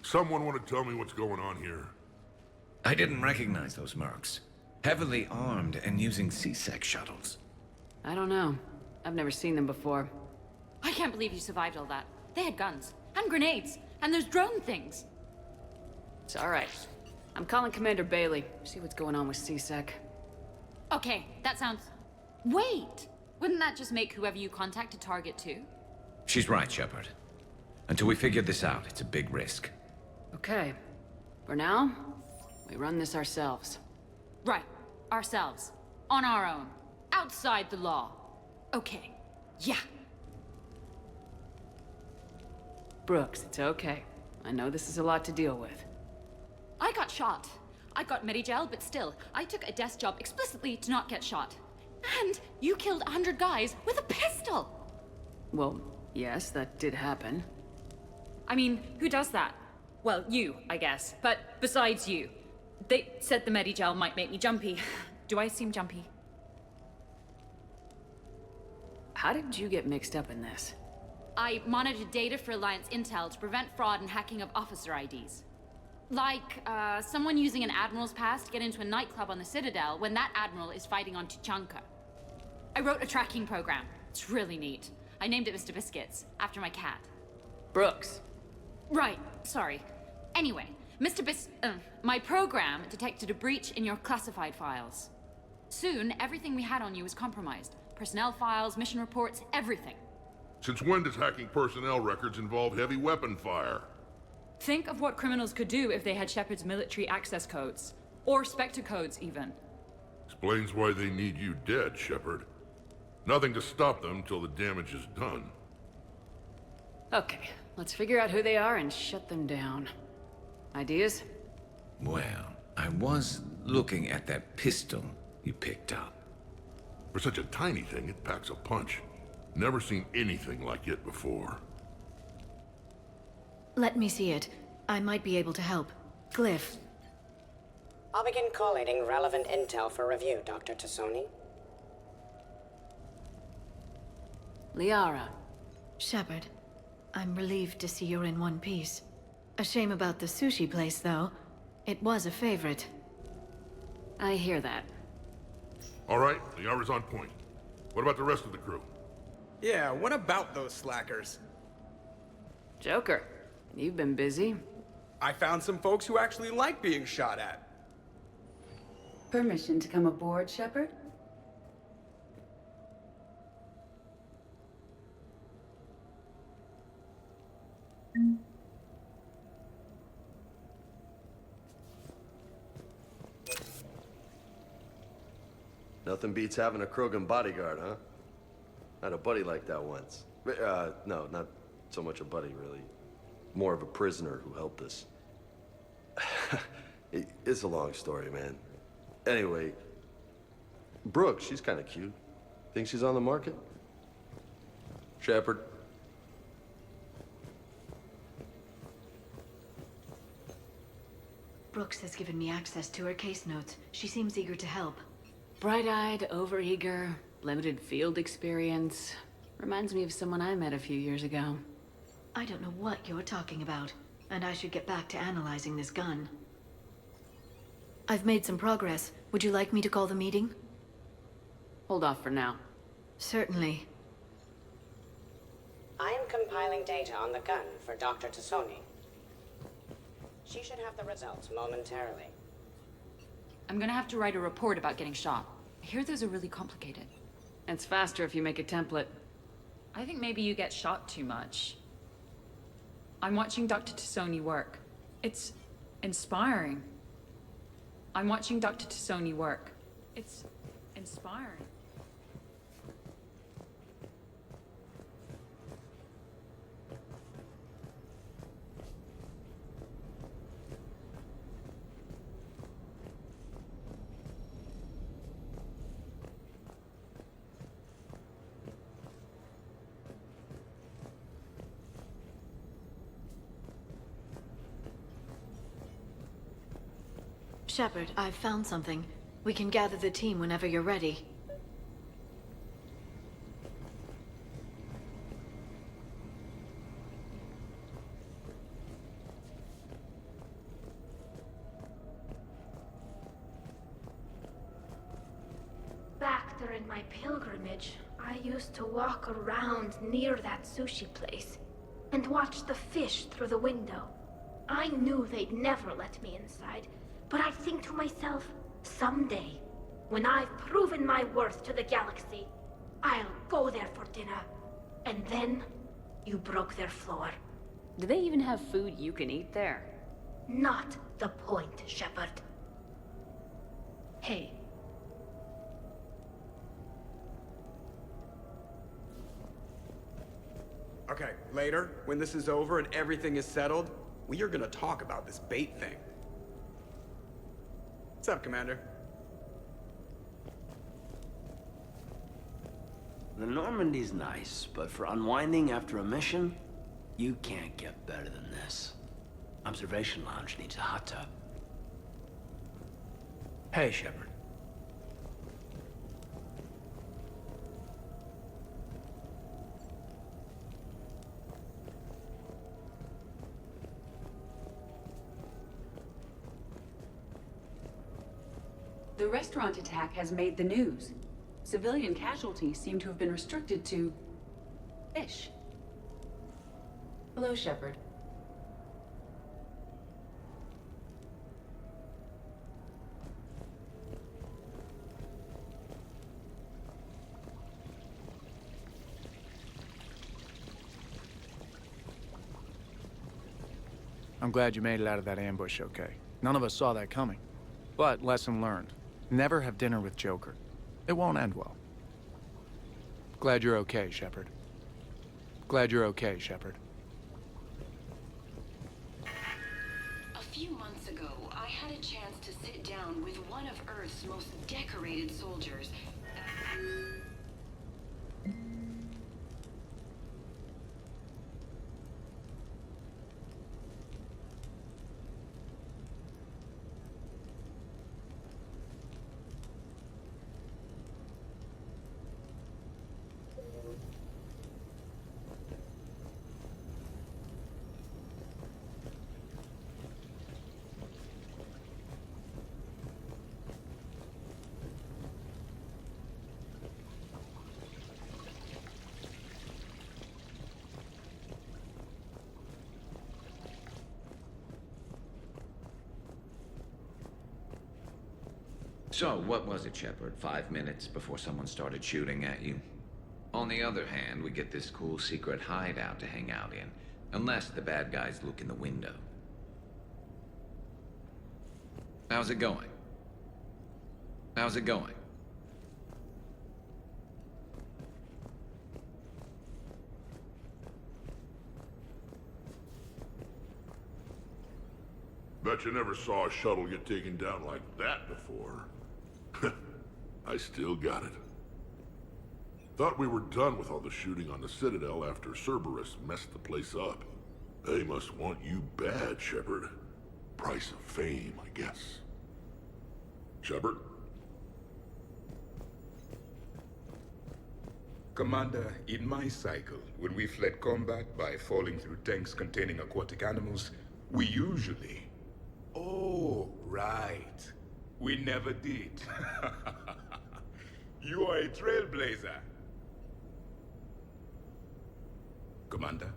S16: Someone want to tell me what's going on here?
S14: I didn't recognize those mercs. Heavily armed and using C-Sec shuttles.
S3: I don't know. I've never seen them before.
S11: I can't believe you survived all that. They had guns, and grenades, and those drone things.
S3: It's alright. I'm calling Commander Bailey. See what's going on with C-Sec.
S11: Okay, that sounds... Wait! Wouldn't that just make whoever you contact a target too?
S14: She's right, Shepard. Until we figure this out, it's a big risk.
S3: Okay. For now, we run this ourselves.
S11: Right. Ourselves. On our own. Outside the law. Okay. Yeah.
S3: Brooks, it's okay. I know this is a lot to deal with.
S11: I got shot. I got Medigel, but still, I took a desk job explicitly to not get shot. And you killed 100 guys with a pistol!
S3: Well, yes, that did happen.
S11: I mean, who does that? Well, you, I guess. But besides you. They said the Medigel might make me jumpy. Do I seem jumpy?
S3: How did you get mixed up in this?
S11: I monitored data for Alliance intel to prevent fraud and hacking of officer IDs. Like, someone using an Admiral's pass to get into a nightclub on the Citadel when that Admiral is fighting on Tuchanka. I wrote a tracking program. It's really neat. I named it Mr. Biscuits, after my cat.
S3: Brooks.
S11: Right, sorry. Anyway, my program detected a breach in your classified files. Soon, everything we had on you was compromised. Personnel files, mission reports, everything.
S16: Since when does hacking personnel records involve heavy weapon fire?
S11: Think of what criminals could do if they had Shepard's military access codes. Or Spectre codes, even.
S16: Explains why they need you dead, Shepard. Nothing to stop them till the damage is done.
S3: Okay, let's figure out who they are and shut them down. Ideas?
S14: Well, I was looking at that pistol you picked up.
S16: For such a tiny thing, it packs a punch. Never seen anything like it before.
S18: Let me see it. I might be able to help. Glyph.
S8: I'll begin collating relevant intel for review, Dr. Tassoni.
S3: Liara.
S18: Shepard. I'm relieved to see you're in one piece. A shame about the sushi place, though. It was a favorite.
S3: I hear that.
S16: All right, Liara's on point. What about the rest of the crew?
S10: Yeah, what about those slackers?
S3: Joker, you've been busy.
S10: I found some folks who actually like being shot at.
S19: Permission to come aboard, Shepard?
S20: Nothing beats having a Krogan bodyguard, huh? I had a buddy like that once. No, not so much a buddy, really. More of a prisoner who helped us. It's a long story, man. Anyway, Brooke, she's kind of cute. Think she's on the market? Shepard?
S18: Brooks has given me access to her case notes. She seems eager to help.
S3: Bright-eyed, overeager, limited field experience. Reminds me of someone I met a few years ago.
S18: I don't know what you're talking about, and I should get back to analyzing this gun. I've made some progress. Would you like me to call the meeting?
S3: Hold off for now.
S18: Certainly.
S8: I am compiling data on the gun for Dr. Tassoni. She should have the results momentarily.
S11: I'm gonna have to write a report about getting shot. I hear those are really complicated.
S3: It's faster if you make a template.
S11: I think maybe you get shot too much. I'm watching Dr. Tassoni work. It's inspiring. I'm watching Dr. Tassoni work. It's inspiring.
S18: Shepard, I've found something. We can gather the team whenever you're ready.
S19: in my pilgrimage, I used to walk around near that sushi place and watch the fish through the window. I knew they'd never let me inside, but I'd think to myself, someday, when I've proven my worth to the galaxy, I'll go there for dinner. And then, you broke their floor.
S3: Do they even have food you can eat there?
S19: Not the point, Shepard. Hey.
S10: Okay, later, when this is over and everything is settled, we are gonna talk about this bait thing. What's up, Commander?
S21: The Normandy's nice, but for unwinding after a mission, you can't get better than this. Observation Lounge needs a hot tub. Hey, Shepard.
S22: The restaurant attack has made the news. Civilian casualties seem to have been restricted to fish. Hello, Shepard.
S23: I'm glad you made it out of that ambush okay. None of us saw that coming. But lesson learned. Never have dinner with Joker. It won't end well. Glad you're okay, Shepard. Glad you're okay, Shepard.
S4: A few months ago, I had a chance to sit down with one of Earth's most decorated soldiers.
S14: So, what was it, Shepard? 5 minutes before someone started shooting at you? On the other hand, we get this cool secret hideout to hang out in. Unless the bad guys look in the window. How's it going? How's it going?
S16: Bet you never saw a shuttle get taken down like that before. I still got it. Thought we were done with all the shooting on the Citadel after Cerberus messed the place up. They must want you bad, Shepard. Price of fame, I guess. Shepard?
S24: Commander, in my cycle, when we fled combat by falling through tanks containing aquatic animals, we usually... Oh, right. We never did. You are a trailblazer. Commander?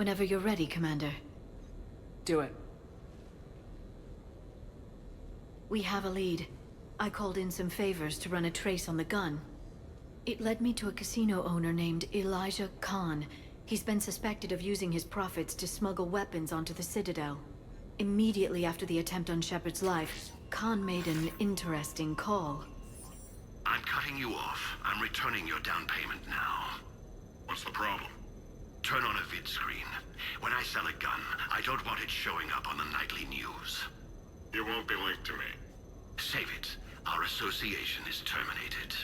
S18: Whenever you're ready, Commander.
S22: Do it.
S18: We have a lead. I called in some favors to run a trace on the gun. It led me to a casino owner named Elijah Khan. He's been suspected of using his profits to smuggle weapons onto the Citadel. Immediately after the attempt on Shepard's life, Khan made an interesting call.
S1: I'm cutting you off. I'm returning your down payment now. What's the problem? Turn on a vid screen. When I sell a gun, I don't want it showing up on the nightly news.
S2: You won't be linked to me.
S1: Save it. Our association is terminated.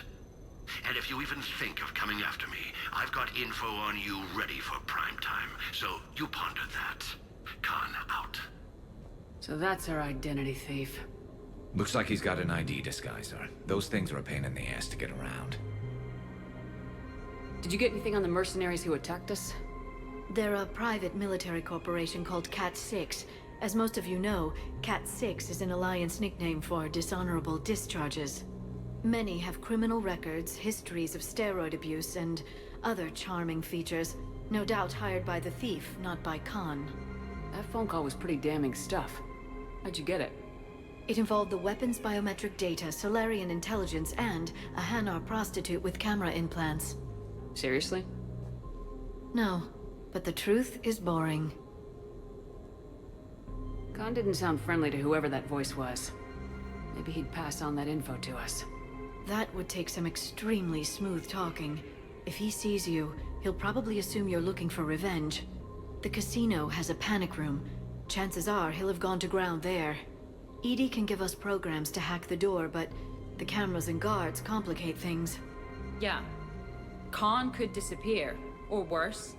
S1: And if you even think of coming after me, I've got info on you ready for prime time. So you ponder that. Khan out.
S22: So that's our identity thief.
S14: Looks like he's got an ID disguiser. Those things are a pain in the ass to get around.
S22: Did you get anything on the mercenaries who attacked us?
S18: They're a private military corporation called Cat-6. As most of you know, Cat-6 is an Alliance nickname for dishonorable discharges. Many have criminal records, histories of steroid abuse, and other charming features. No doubt hired by the thief, not by Khan.
S22: That phone call was pretty damning stuff. How'd you get it?
S18: It involved the weapons biometric data, Solarian intelligence, and a Hanar prostitute with camera implants.
S22: Seriously?
S18: No, but the truth is boring.
S22: Khan didn't sound friendly to whoever that voice was. Maybe he'd pass on that info to us.
S18: That would take some extremely smooth talking. If he sees you, he'll probably assume you're looking for revenge. The casino has a panic room. Chances are he'll have gone to ground there. EDI can give us programs to hack the door, but the cameras and guards complicate things.
S11: Yeah. Khan could disappear, or worse.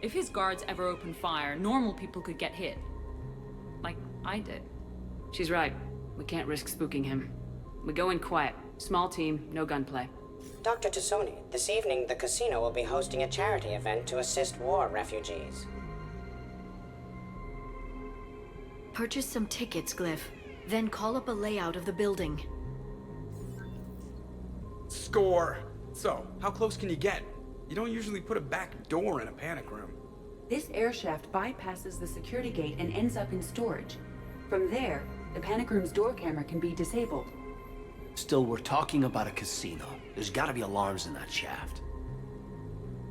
S11: If his guards ever open fire, normal people could get hit. Like I did.
S22: She's right. We can't risk spooking him. We go in quiet. Small team, no gunplay.
S8: Dr. Tassoni, this evening the casino will be hosting a charity event to assist war refugees.
S18: Purchase some tickets, Glyph. Then call up a layout of the building.
S10: Score! So, how close can you get? You don't usually put a back door in a panic room.
S22: This air shaft bypasses the security gate and ends up in storage. From there, the panic room's door camera can be disabled.
S21: Still, we're talking about a casino. There's gotta be alarms in that shaft.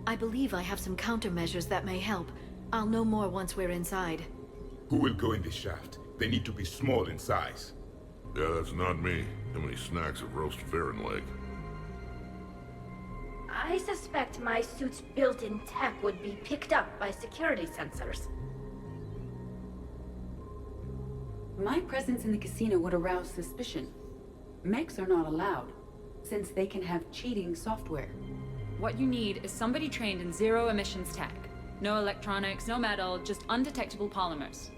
S18: I believe I have some countermeasures that may help. I'll know more once we're inside.
S24: Who will go in this shaft? They need to be small in size.
S16: Yeah, that's not me. How many snacks of roast Farron leg?
S19: I suspect my suit's built-in tech would be picked up by security sensors.
S22: My presence in the casino would arouse suspicion. Mechs are not allowed, since they can have cheating software.
S11: What you need is somebody trained in zero emissions tech. No electronics, no metal, just undetectable polymers.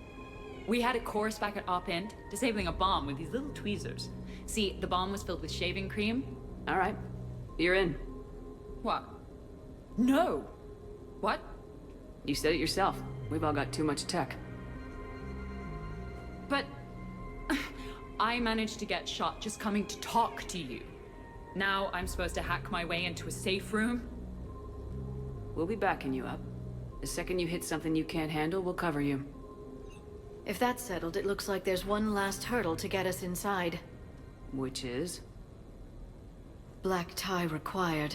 S11: We had a course back at Op Int, disabling a bomb with these little tweezers. See, the bomb was filled with shaving cream.
S22: All right, you're in.
S11: What? No! What?
S22: You said it yourself. We've all got too much tech.
S11: But I managed to get shot just coming to talk to you. Now I'm supposed to hack my way into a safe room?
S22: We'll be backing you up. The second you hit something you can't handle, we'll cover you.
S18: If that's settled, it looks like there's one last hurdle to get us inside.
S22: Which is?
S18: Black tie required.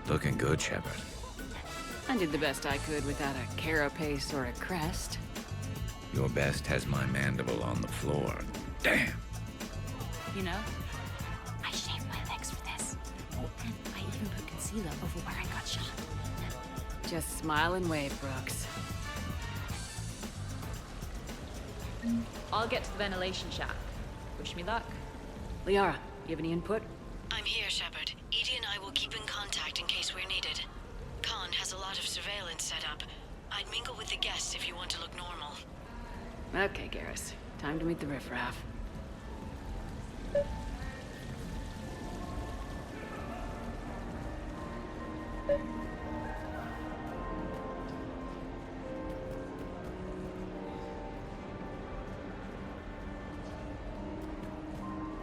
S14: Looking good, Shepard.
S22: I did the best I could without a carapace or a crest.
S14: Your best has my mandible on the floor. Damn!
S11: You know, I shaved my legs for this. Oh, and I even put concealer over where I got shot.
S22: Just smile and wave, Brooks.
S3: I'll get to the ventilation shaft. Wish me luck.
S22: Liara, you have any input?
S18: I'm here, Shepard. Edie and I will keep in contact in case we're needed. Khan has a lot of surveillance set up. I'd mingle with the guests if you want to look normal.
S22: Okay, Garrus. Time to meet the riffraff.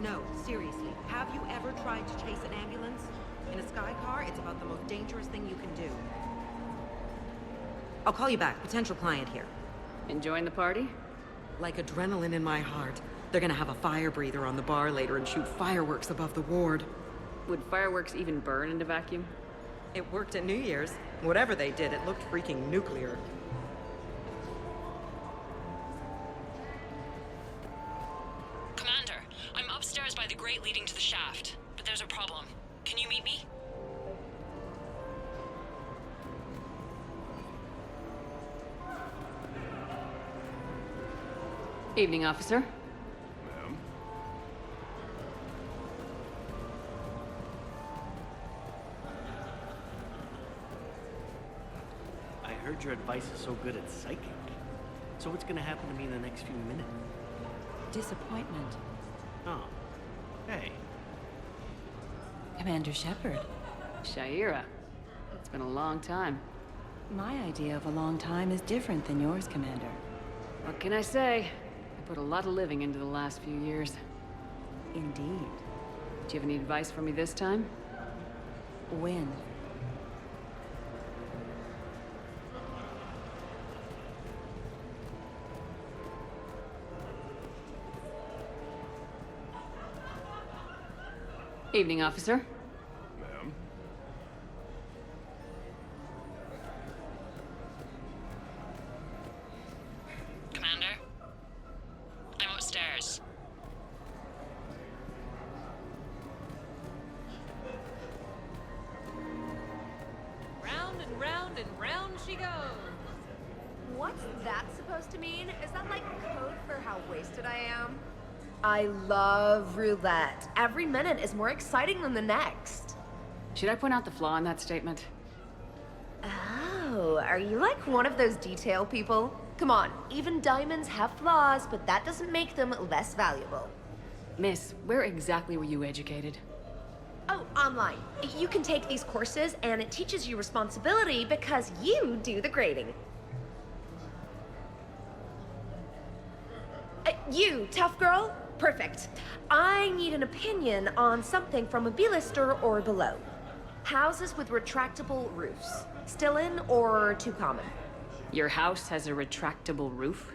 S5: No, seriously. Have you ever tried to chase an ambulance? In a sky car, it's about the most dangerous thing you can do. I'll call you back. Potential client here.
S22: Enjoying the party?
S5: Like adrenaline in my heart. They're gonna have a fire breather on the bar later and shoot fireworks above the ward.
S22: Would fireworks even burn in a vacuum?
S5: It worked at New Year's. Whatever they did, it looked freaking nuclear.
S6: Commander, I'm upstairs by the grate leading to the shaft, but there's a problem. Can you meet me?
S22: Evening, officer.
S24: Ma'am?
S21: I heard your advice is so good at psychic. So what's gonna happen to me in the next few minutes?
S7: Disappointment.
S21: Oh. Hey.
S7: Commander Shepard.
S22: Sha'ira. It's been a long time.
S7: My idea of a long time is different than yours, Commander.
S22: What can I say? I put a lot of living into the last few years.
S7: Indeed.
S22: Do you have any advice for me this time?
S7: When?
S22: Evening, officer.
S24: Ma'am?
S6: Commander? I'm upstairs.
S9: Round and round and round she goes.
S25: What's that supposed to mean? Is that like code for how wasted I am? I love roulette. Every minute is more exciting than the next.
S22: Should I point out the flaw in that statement?
S25: Oh, are you like one of those detail people? Come on, even diamonds have flaws, but that doesn't make them less valuable.
S22: Miss, where exactly were you educated?
S25: Oh, online. You can take these courses and it teaches you responsibility because you do the grading. You, tough girl? Perfect. I need an opinion on something from a B-lister or below. Houses with retractable roofs. Still in or too common?
S22: Your house has a retractable roof?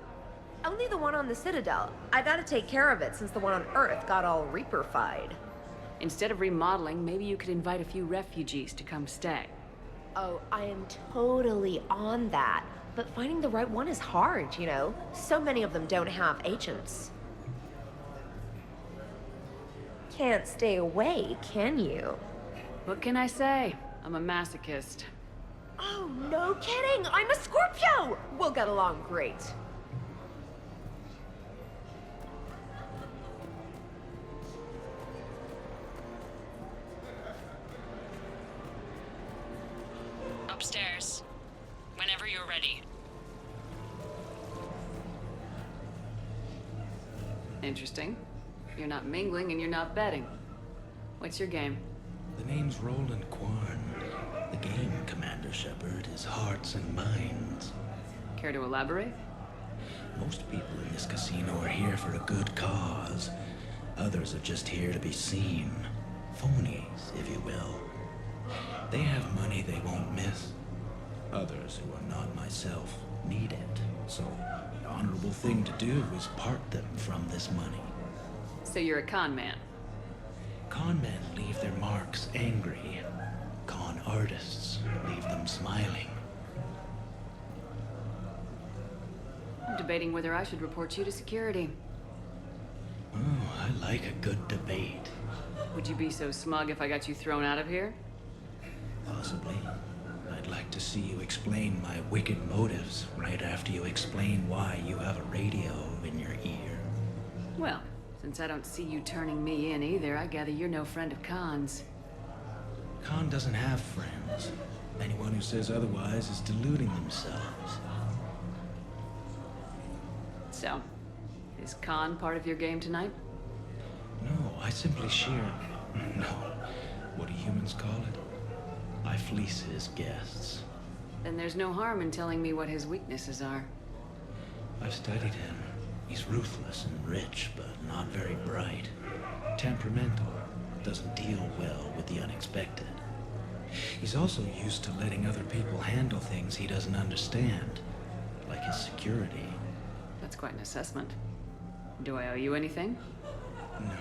S25: Only the one on the Citadel. I gotta take care of it since the one on Earth got all Reaper-fied.
S22: Instead of remodeling, maybe you could invite a few refugees to come stay.
S25: Oh, I am totally on that. But finding the right one is hard, you know? So many of them don't have agents. Can't stay away, can you?
S22: What can I say? I'm a masochist.
S25: Oh, no kidding! I'm a Scorpio! We'll get along great.
S6: Upstairs. Whenever you're ready.
S22: Interesting. You're not mingling and you're not betting. What's your game?
S26: The name's Roland Quarn. The game, Commander Shepard, is hearts and minds.
S22: Care to elaborate?
S26: Most people in this casino are here for a good cause. Others are just here to be seen. Phonies, if you will. They have money they won't miss. Others, who are not myself, need it. So, the honorable thing to do is part them from this money.
S22: So you're a con man?
S26: Con men leave their marks angry. Con artists leave them smiling.
S7: debating whether I should report you to security.
S26: Oh, I like a good debate.
S7: Would you be so smug if I got you thrown out of here?
S26: Possibly. I'd like to see you explain my wicked motives right after you explain why you have a radio in your ear.
S7: Well, since I don't see you turning me in either, I gather you're no friend of Khan's.
S26: Khan doesn't have friends. Anyone who says otherwise is deluding themselves.
S7: So, is Khan part of your game tonight?
S26: No, I simply share... No. What do humans call it? I fleece his guests.
S7: Then there's no harm in telling me what his weaknesses are.
S26: I've studied him. He's ruthless and rich, but not very bright. Temperamental. Doesn't deal well with the unexpected. He's also used to letting other people handle things he doesn't understand. Like his security.
S7: That's quite an assessment. Do I owe you anything?
S26: No.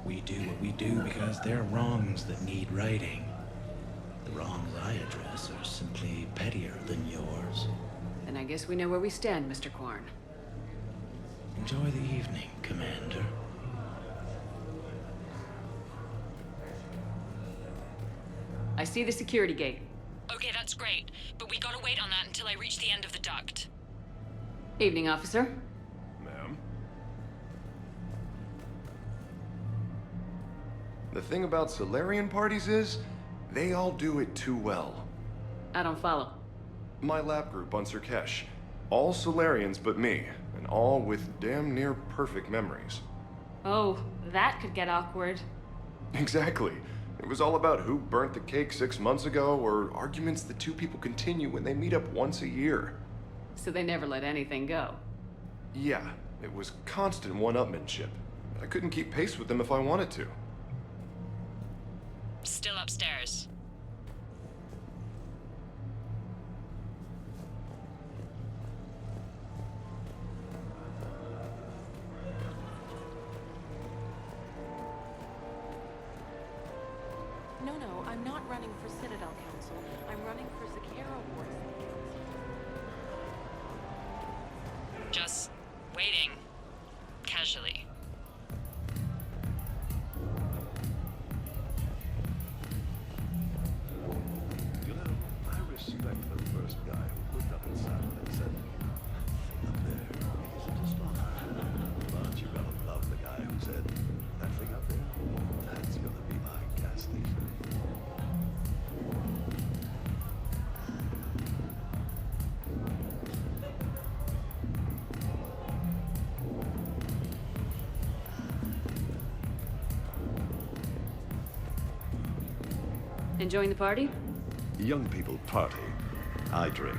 S26: We do what we do because they're wrongs that need righting. The wrongs I address are simply pettier than yours.
S7: Then I guess we know where we stand, Mr. Quarn.
S26: Enjoy the evening, Commander.
S7: I see the security gate.
S6: Okay, that's great. But we gotta wait on that until I reach the end of the duct.
S7: Evening, officer.
S12: Ma'am? The thing about Solarian parties is, they all do it too well.
S7: I don't follow.
S12: My lab group on Surkesh. All Solarians but me, and all with damn near perfect memories.
S11: Oh, that could get awkward.
S12: Exactly. It was all about who burnt the cake 6 months ago, or arguments that two people continue when they meet up once a year.
S7: So they never let anything go.
S12: Yeah, it was constant one-upmanship. I couldn't keep pace with them if I wanted to.
S6: Still upstairs.
S5: No, I'm not running for Citadel Council. I'm running for Zakera Wars.
S6: Just waiting. Casually.
S13: You know, I respect the first guy who looked up inside and said, "That thing up there isn't a star." But you gotta love the guy who said, "That thing up there, that's gonna be my gas station."
S7: Enjoying the party?
S13: Young people party. I drink.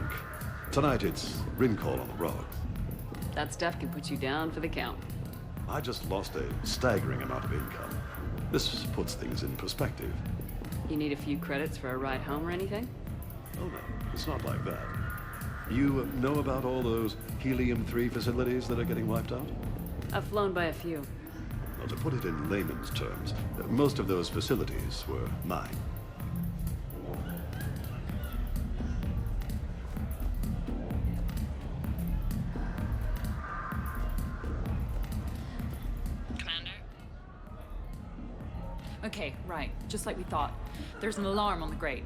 S13: Tonight it's Rincall on the rocks.
S7: That stuff can put you down for the count.
S13: I just lost a staggering amount of income. This puts things in perspective.
S7: You need a few credits for a ride home or anything?
S13: Oh no, it's not like that. You know about all those Helium-3 facilities that are getting wiped out?
S7: I've flown by a few.
S13: Well, to put it in layman's terms, most of those facilities were mine.
S11: Okay, right. Just like we thought. There's an alarm on the grate.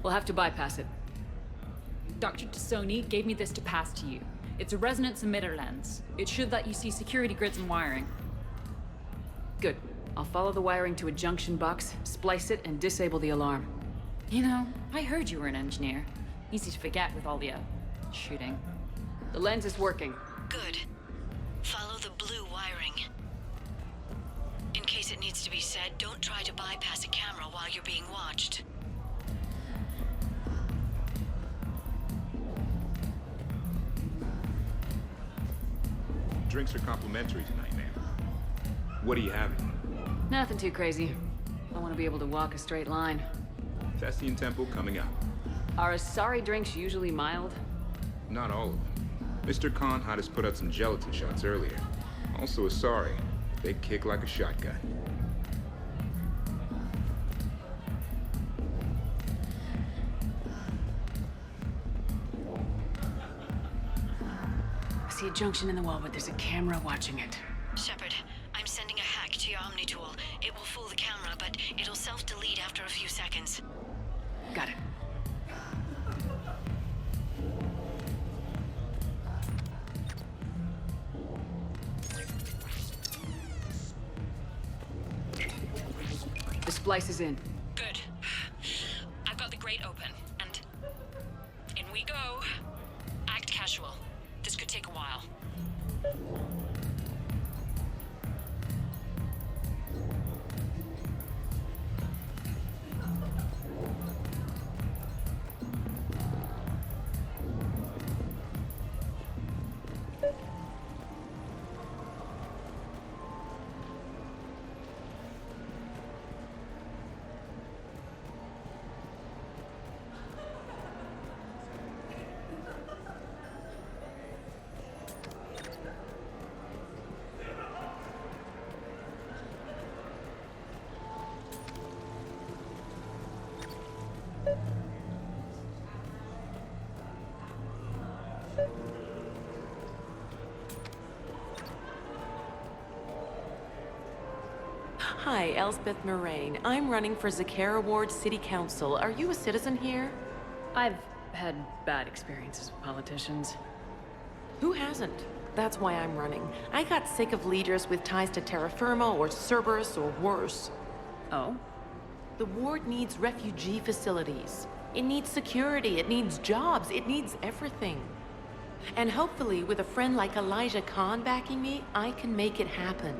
S7: We'll have to bypass it.
S11: Dr. Tassoni gave me this to pass to you. It's a resonance emitter lens. It should let you see security grids and wiring.
S7: Good. I'll follow the wiring to a junction box, splice it, and disable the alarm.
S11: You know, I heard you were an engineer. Easy to forget with all the, shooting.
S7: The lens is working.
S18: Good. Follow the blue wiring. In case it needs to be said, don't try to bypass a camera while you're being watched.
S24: Drinks are complimentary tonight, ma'am. What are you having?
S7: Nothing too crazy. I want to be able to walk a straight line.
S24: Tessian Temple coming up.
S7: Are Asari drinks usually mild?
S24: Not all of them. Mr. Khan had us put out some gelatin shots earlier. Also Asari. They kick like a shotgun.
S7: see a junction in the wall, but there's a camera watching it.
S6: Shepard, I'm sending a hack to your Omni tool. It will fool the camera, but it'll self-delete after a few seconds.
S7: Got it. The splice is in.
S6: Good. I've got the grate open, and in we go. Act casual. This could take a while.
S2: Hi, Elsbeth Moraine. I'm running for Zakara Ward City Council. Are you a citizen here?
S7: I've had bad experiences with politicians.
S2: Who hasn't? That's why I'm running. I got sick of leaders with ties to Terra Firma or Cerberus or worse.
S7: Oh?
S2: The ward needs refugee facilities. It needs security, it needs jobs, it needs everything. And hopefully, with a friend like Elijah Khan backing me, I can make it happen.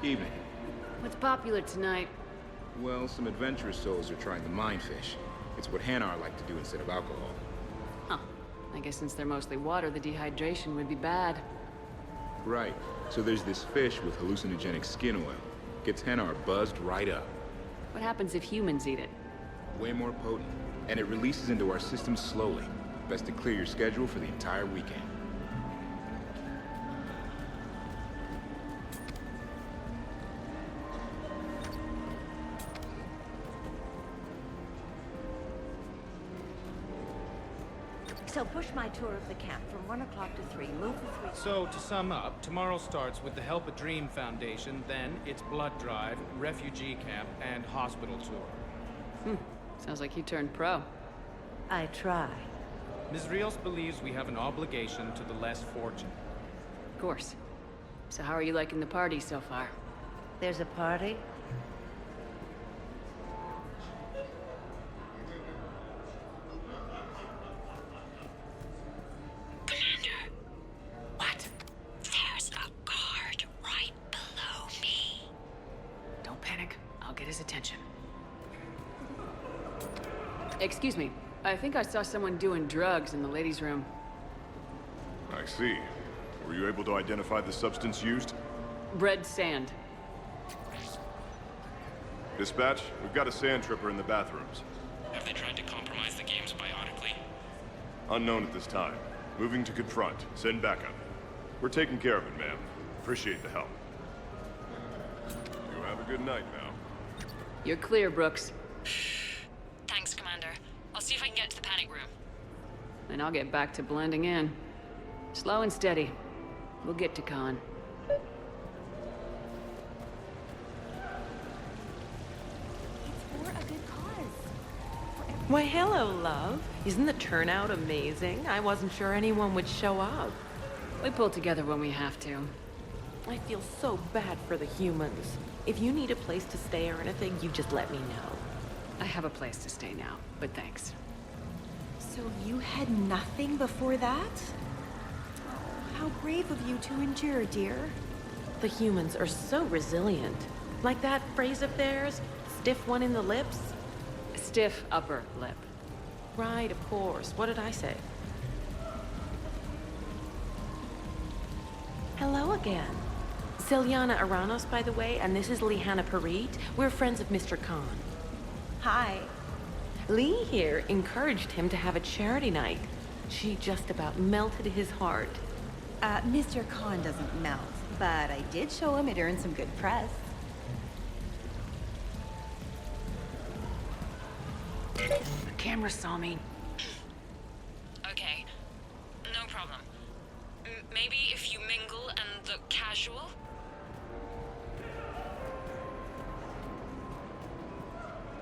S4: Evening.
S7: What's popular tonight?
S4: Well, some adventurous souls are trying the mindfish. It's what Hanar like to do instead of alcohol.
S7: Huh. I guess since they're mostly water, the dehydration would be bad.
S4: Right. So there's this fish with hallucinogenic skin oil. Gets Hanar buzzed right up.
S7: What happens if humans eat it?
S4: Way more potent. And it releases into our system slowly. Best to clear your schedule for the entire weekend.
S15: So push my tour of the camp from 1 o'clock to 3. Move for 3.
S17: So, to sum up, tomorrow starts with the Help a Dream Foundation, then it's blood drive, refugee camp, and hospital tour.
S7: Sounds like you turned pro.
S15: I try.
S17: Ms. Rios believes we have an obligation to the less fortunate.
S7: Of course. So how are you liking the party so far?
S15: There's a party?
S6: There's a guard right below me.
S7: Don't panic. I'll get his attention. Excuse me. I think I saw someone doing drugs in the ladies' room.
S12: I see. Were you able to identify the substance used?
S7: Red sand.
S12: Dispatch, we've got a sand tripper in the bathrooms.
S20: Have they tried to compromise the games biotically?
S12: Unknown at this time. Moving to confront. Send backup. We're taking care of it, ma'am. Appreciate the help. You have a good night now.
S7: You're clear, Brooks.
S6: Thanks, Commander. I'll see if I can get to the panic room.
S7: And I'll get back to blending in. Slow and steady. We'll get to Khan.
S15: For a good cause.
S2: Why, hello, love. Isn't the turnout amazing? I wasn't sure anyone would show up.
S7: We pull together when we have to.
S2: I feel so bad for the humans. If you need a place to stay or anything, you just let me know.
S7: I have a place to stay now, but thanks.
S5: So you had nothing before that? Oh, how brave of you to endure, dear.
S2: The humans are so resilient. Like that phrase of theirs, stiff one in the lips.
S7: Stiff upper lip.
S2: Right, of course. What did I say? Hello again. Celiana Aranos, by the way, and this is Lihanna Parit. We're friends of Mr. Khan.
S5: Hi.
S2: Lee here encouraged him to have a charity night. She just about melted his heart.
S5: Mr. Khan doesn't melt.
S1: But I did show him it earned some good press.
S7: The camera saw me.
S6: Okay, no problem. Maybe if you mingle and look casual?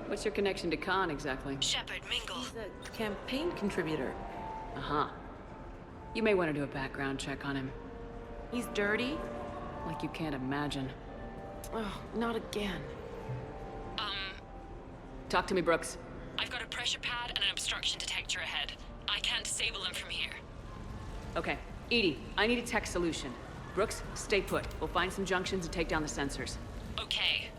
S7: What's your connection to Khan exactly?
S6: Shepard, mingle.
S2: He's a campaign contributor.
S7: Uh-huh. You may want to do a background check on him.
S2: He's dirty?
S7: Like you can't imagine.
S2: Oh, not again.
S7: Talk to me, Brooks.
S6: I've got a pressure pad and an obstruction detector ahead. I can't disable them from here.
S7: Okay. Edie, I need a tech solution. Brooks, stay put. We'll find some junctions and take down the sensors.
S6: Okay.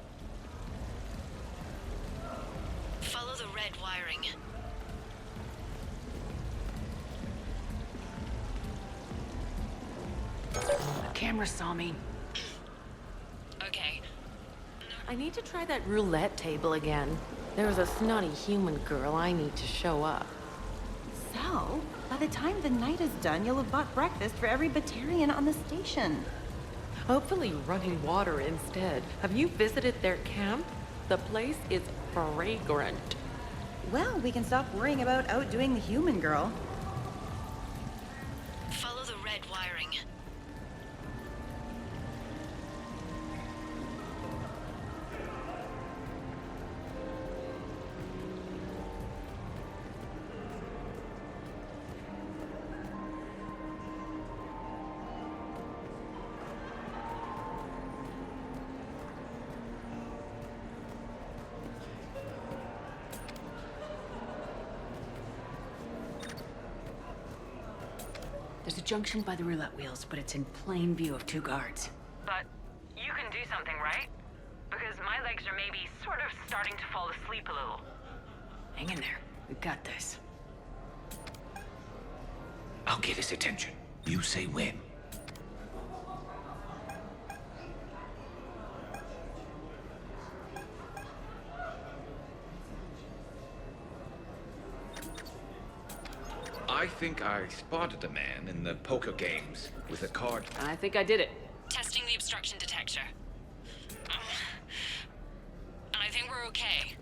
S6: Follow the red wiring.
S7: The camera saw me.
S6: Okay.
S2: I need to try that roulette table again. There's a snotty human girl I need to show up.
S1: So, by the time the night is done, you'll have bought breakfast for every Batarian on the station.
S2: Hopefully running water instead. Have you visited their camp? The place is fragrant.
S1: Well, we can stop worrying about outdoing the human girl.
S6: Follow the red wiring.
S7: There's a junction by the roulette wheels, but it's in plain view of 2 guards.
S8: But you can do something, right? Because my legs are maybe sort of starting to fall asleep a little.
S7: Hang in there. We've got this.
S26: I'll get his attention. You say when.
S14: I think I spotted a man in the poker games with a card.
S7: I think I did it.
S6: Testing the obstruction detector. And I think we're okay.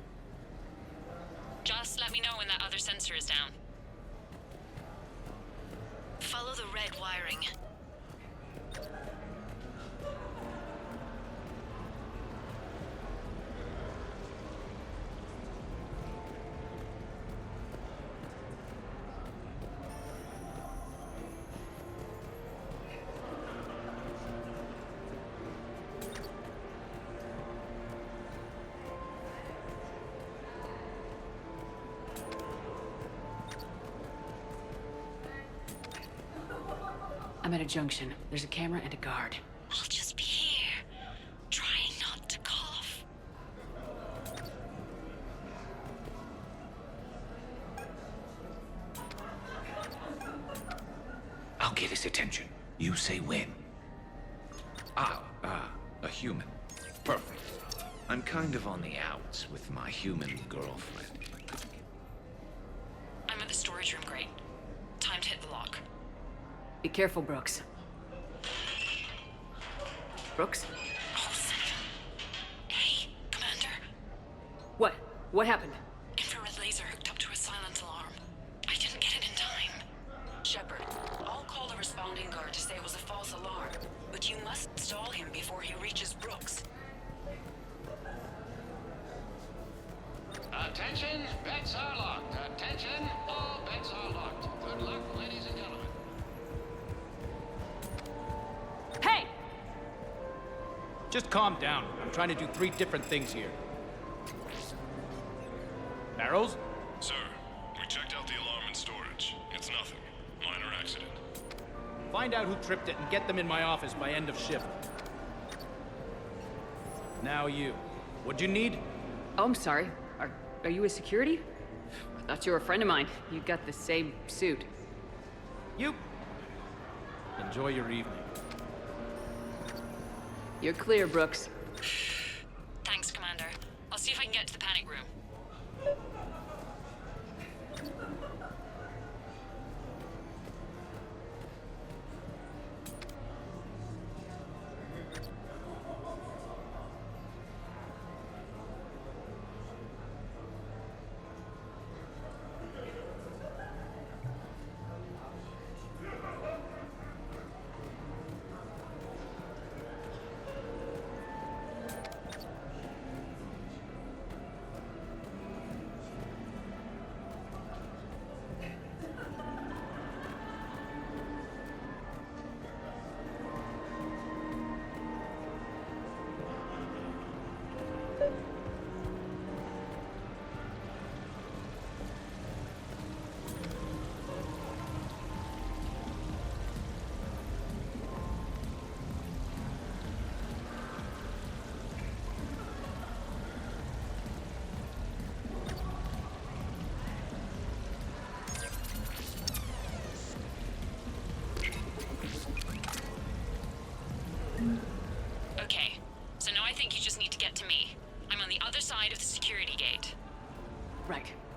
S6: Just let me know when that other sensor is down. Follow the red wiring.
S7: I'm at a junction. There's a camera and a guard.
S6: I'll just be here, trying not to cough.
S26: I'll get his attention. You say when.
S14: A human. Perfect. I'm kind of on the outs with my human girlfriend.
S6: I'm at the storage room, great. Time to hit the lock.
S7: Be careful, Brooks. Brooks?
S6: Oh, son of a... Hey, Commander.
S7: What? What happened?
S6: Infrared laser hooked up to a silent alarm. I didn't get it in time.
S22: Shepard, I'll call the responding guard to say it was a false alarm, but you must stall him before he reaches Brooks.
S10: Attention, bets are locked. Attention, all bets are locked. Good luck, ladies and gentlemen.
S3: Hey!
S17: Just calm down. I'm trying to do 3 different things here. Barrows?
S12: Sir, we checked out the alarm in storage. It's nothing. Minor accident.
S17: Find out who tripped it and get them in my office by end of shift. Now you. What'd you need?
S7: Oh, I'm sorry. Are you a security? I thought you were a friend of mine. You got the same suit.
S17: You. Enjoy your evening.
S7: You're clear, Brooks.
S6: Thanks, Commander. I'll see if I can get to the panic room.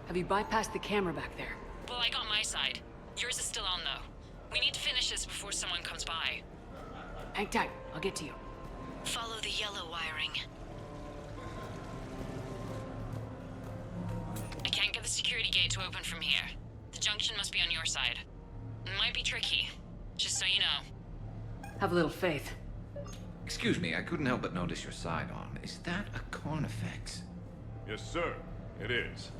S7: Have you bypassed the camera back there?
S6: Well, I got my side. Yours is still on, though. We need to finish this before someone comes by.
S7: Hang tight. I'll get to you.
S6: Follow the yellow wiring. I can't get the security gate to open from here. The junction must be on your side. It might be tricky, just so you know.
S7: Have a little faith.
S14: Excuse me, I couldn't help but notice your sidearm. Is that a Carnifex?
S12: Yes, sir. It is.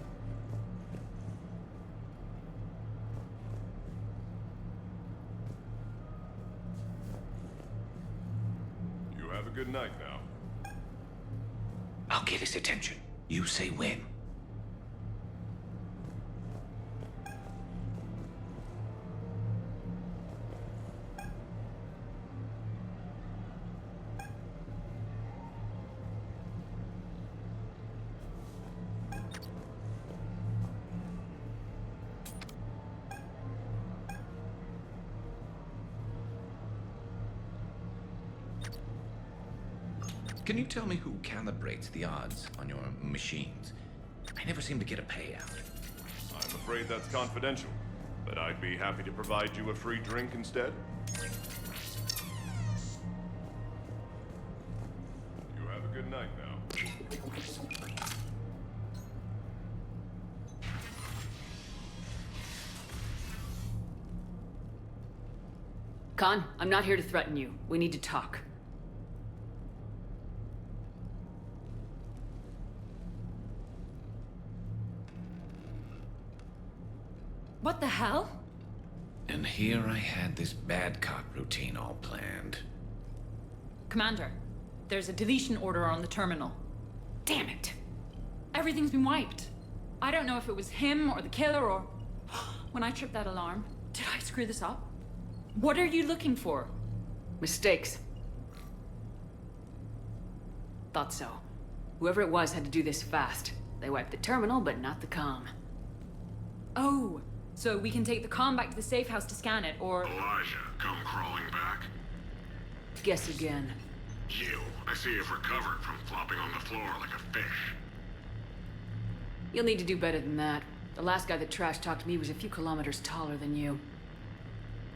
S12: You have a good night now.
S14: I'll get his attention. You say when. Can you tell me who calibrates the odds on your machines? I never seem to get a payout.
S12: I'm afraid that's confidential, but I'd be happy to provide you a free drink instead. You have a good night now.
S7: Khan, I'm not here to threaten you. We need to talk.
S11: What the hell?
S14: And here I had this bad cop routine all planned.
S11: Commander, there's a deletion order on the terminal. Damn it! Everything's been wiped. I don't know if it was him or the killer or... When I tripped that alarm, did I screw this up? What are you looking for?
S7: Mistakes. Thought so. Whoever it was had to do this fast. They wiped the terminal, but not the comm.
S11: Oh, so we can take the comm back to the safe house to scan it, or...
S9: Elijah, come crawling back.
S7: Guess again.
S9: You. I see you've recovered from flopping on the floor like a fish.
S7: You'll need to do better than that. The last guy that trash-talked me was a few kilometers taller than you.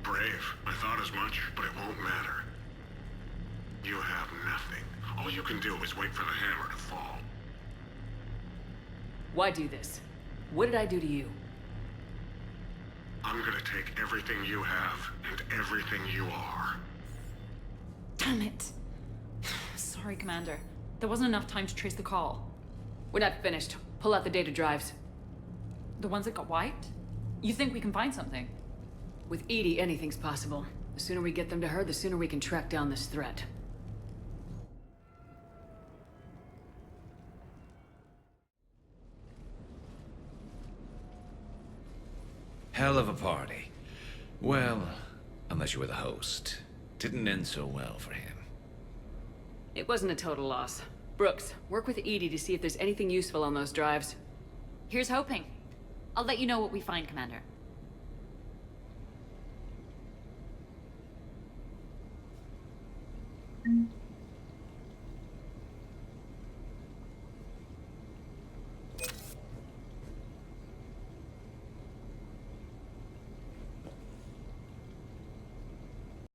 S9: Brave. I thought as much, but it won't matter. You have nothing. All you can do is wait for the hammer to fall.
S7: Why do this? What did I do to you?
S9: I'm gonna take everything you have and everything you are.
S11: Damn it. Sorry, Commander. There wasn't enough time to trace the call.
S7: We're not finished. Pull out the data drives.
S11: The ones that got wiped? You think we can find something?
S7: With EDI, anything's possible. The sooner we get them to her, the sooner we can track down this threat.
S14: Hell of a party. Well, unless you were the host. Didn't end so well for him.
S7: It wasn't a total loss. Brooks, work with EDI to see if there's anything useful on those drives.
S11: Here's hoping. I'll let you know what we find, Commander.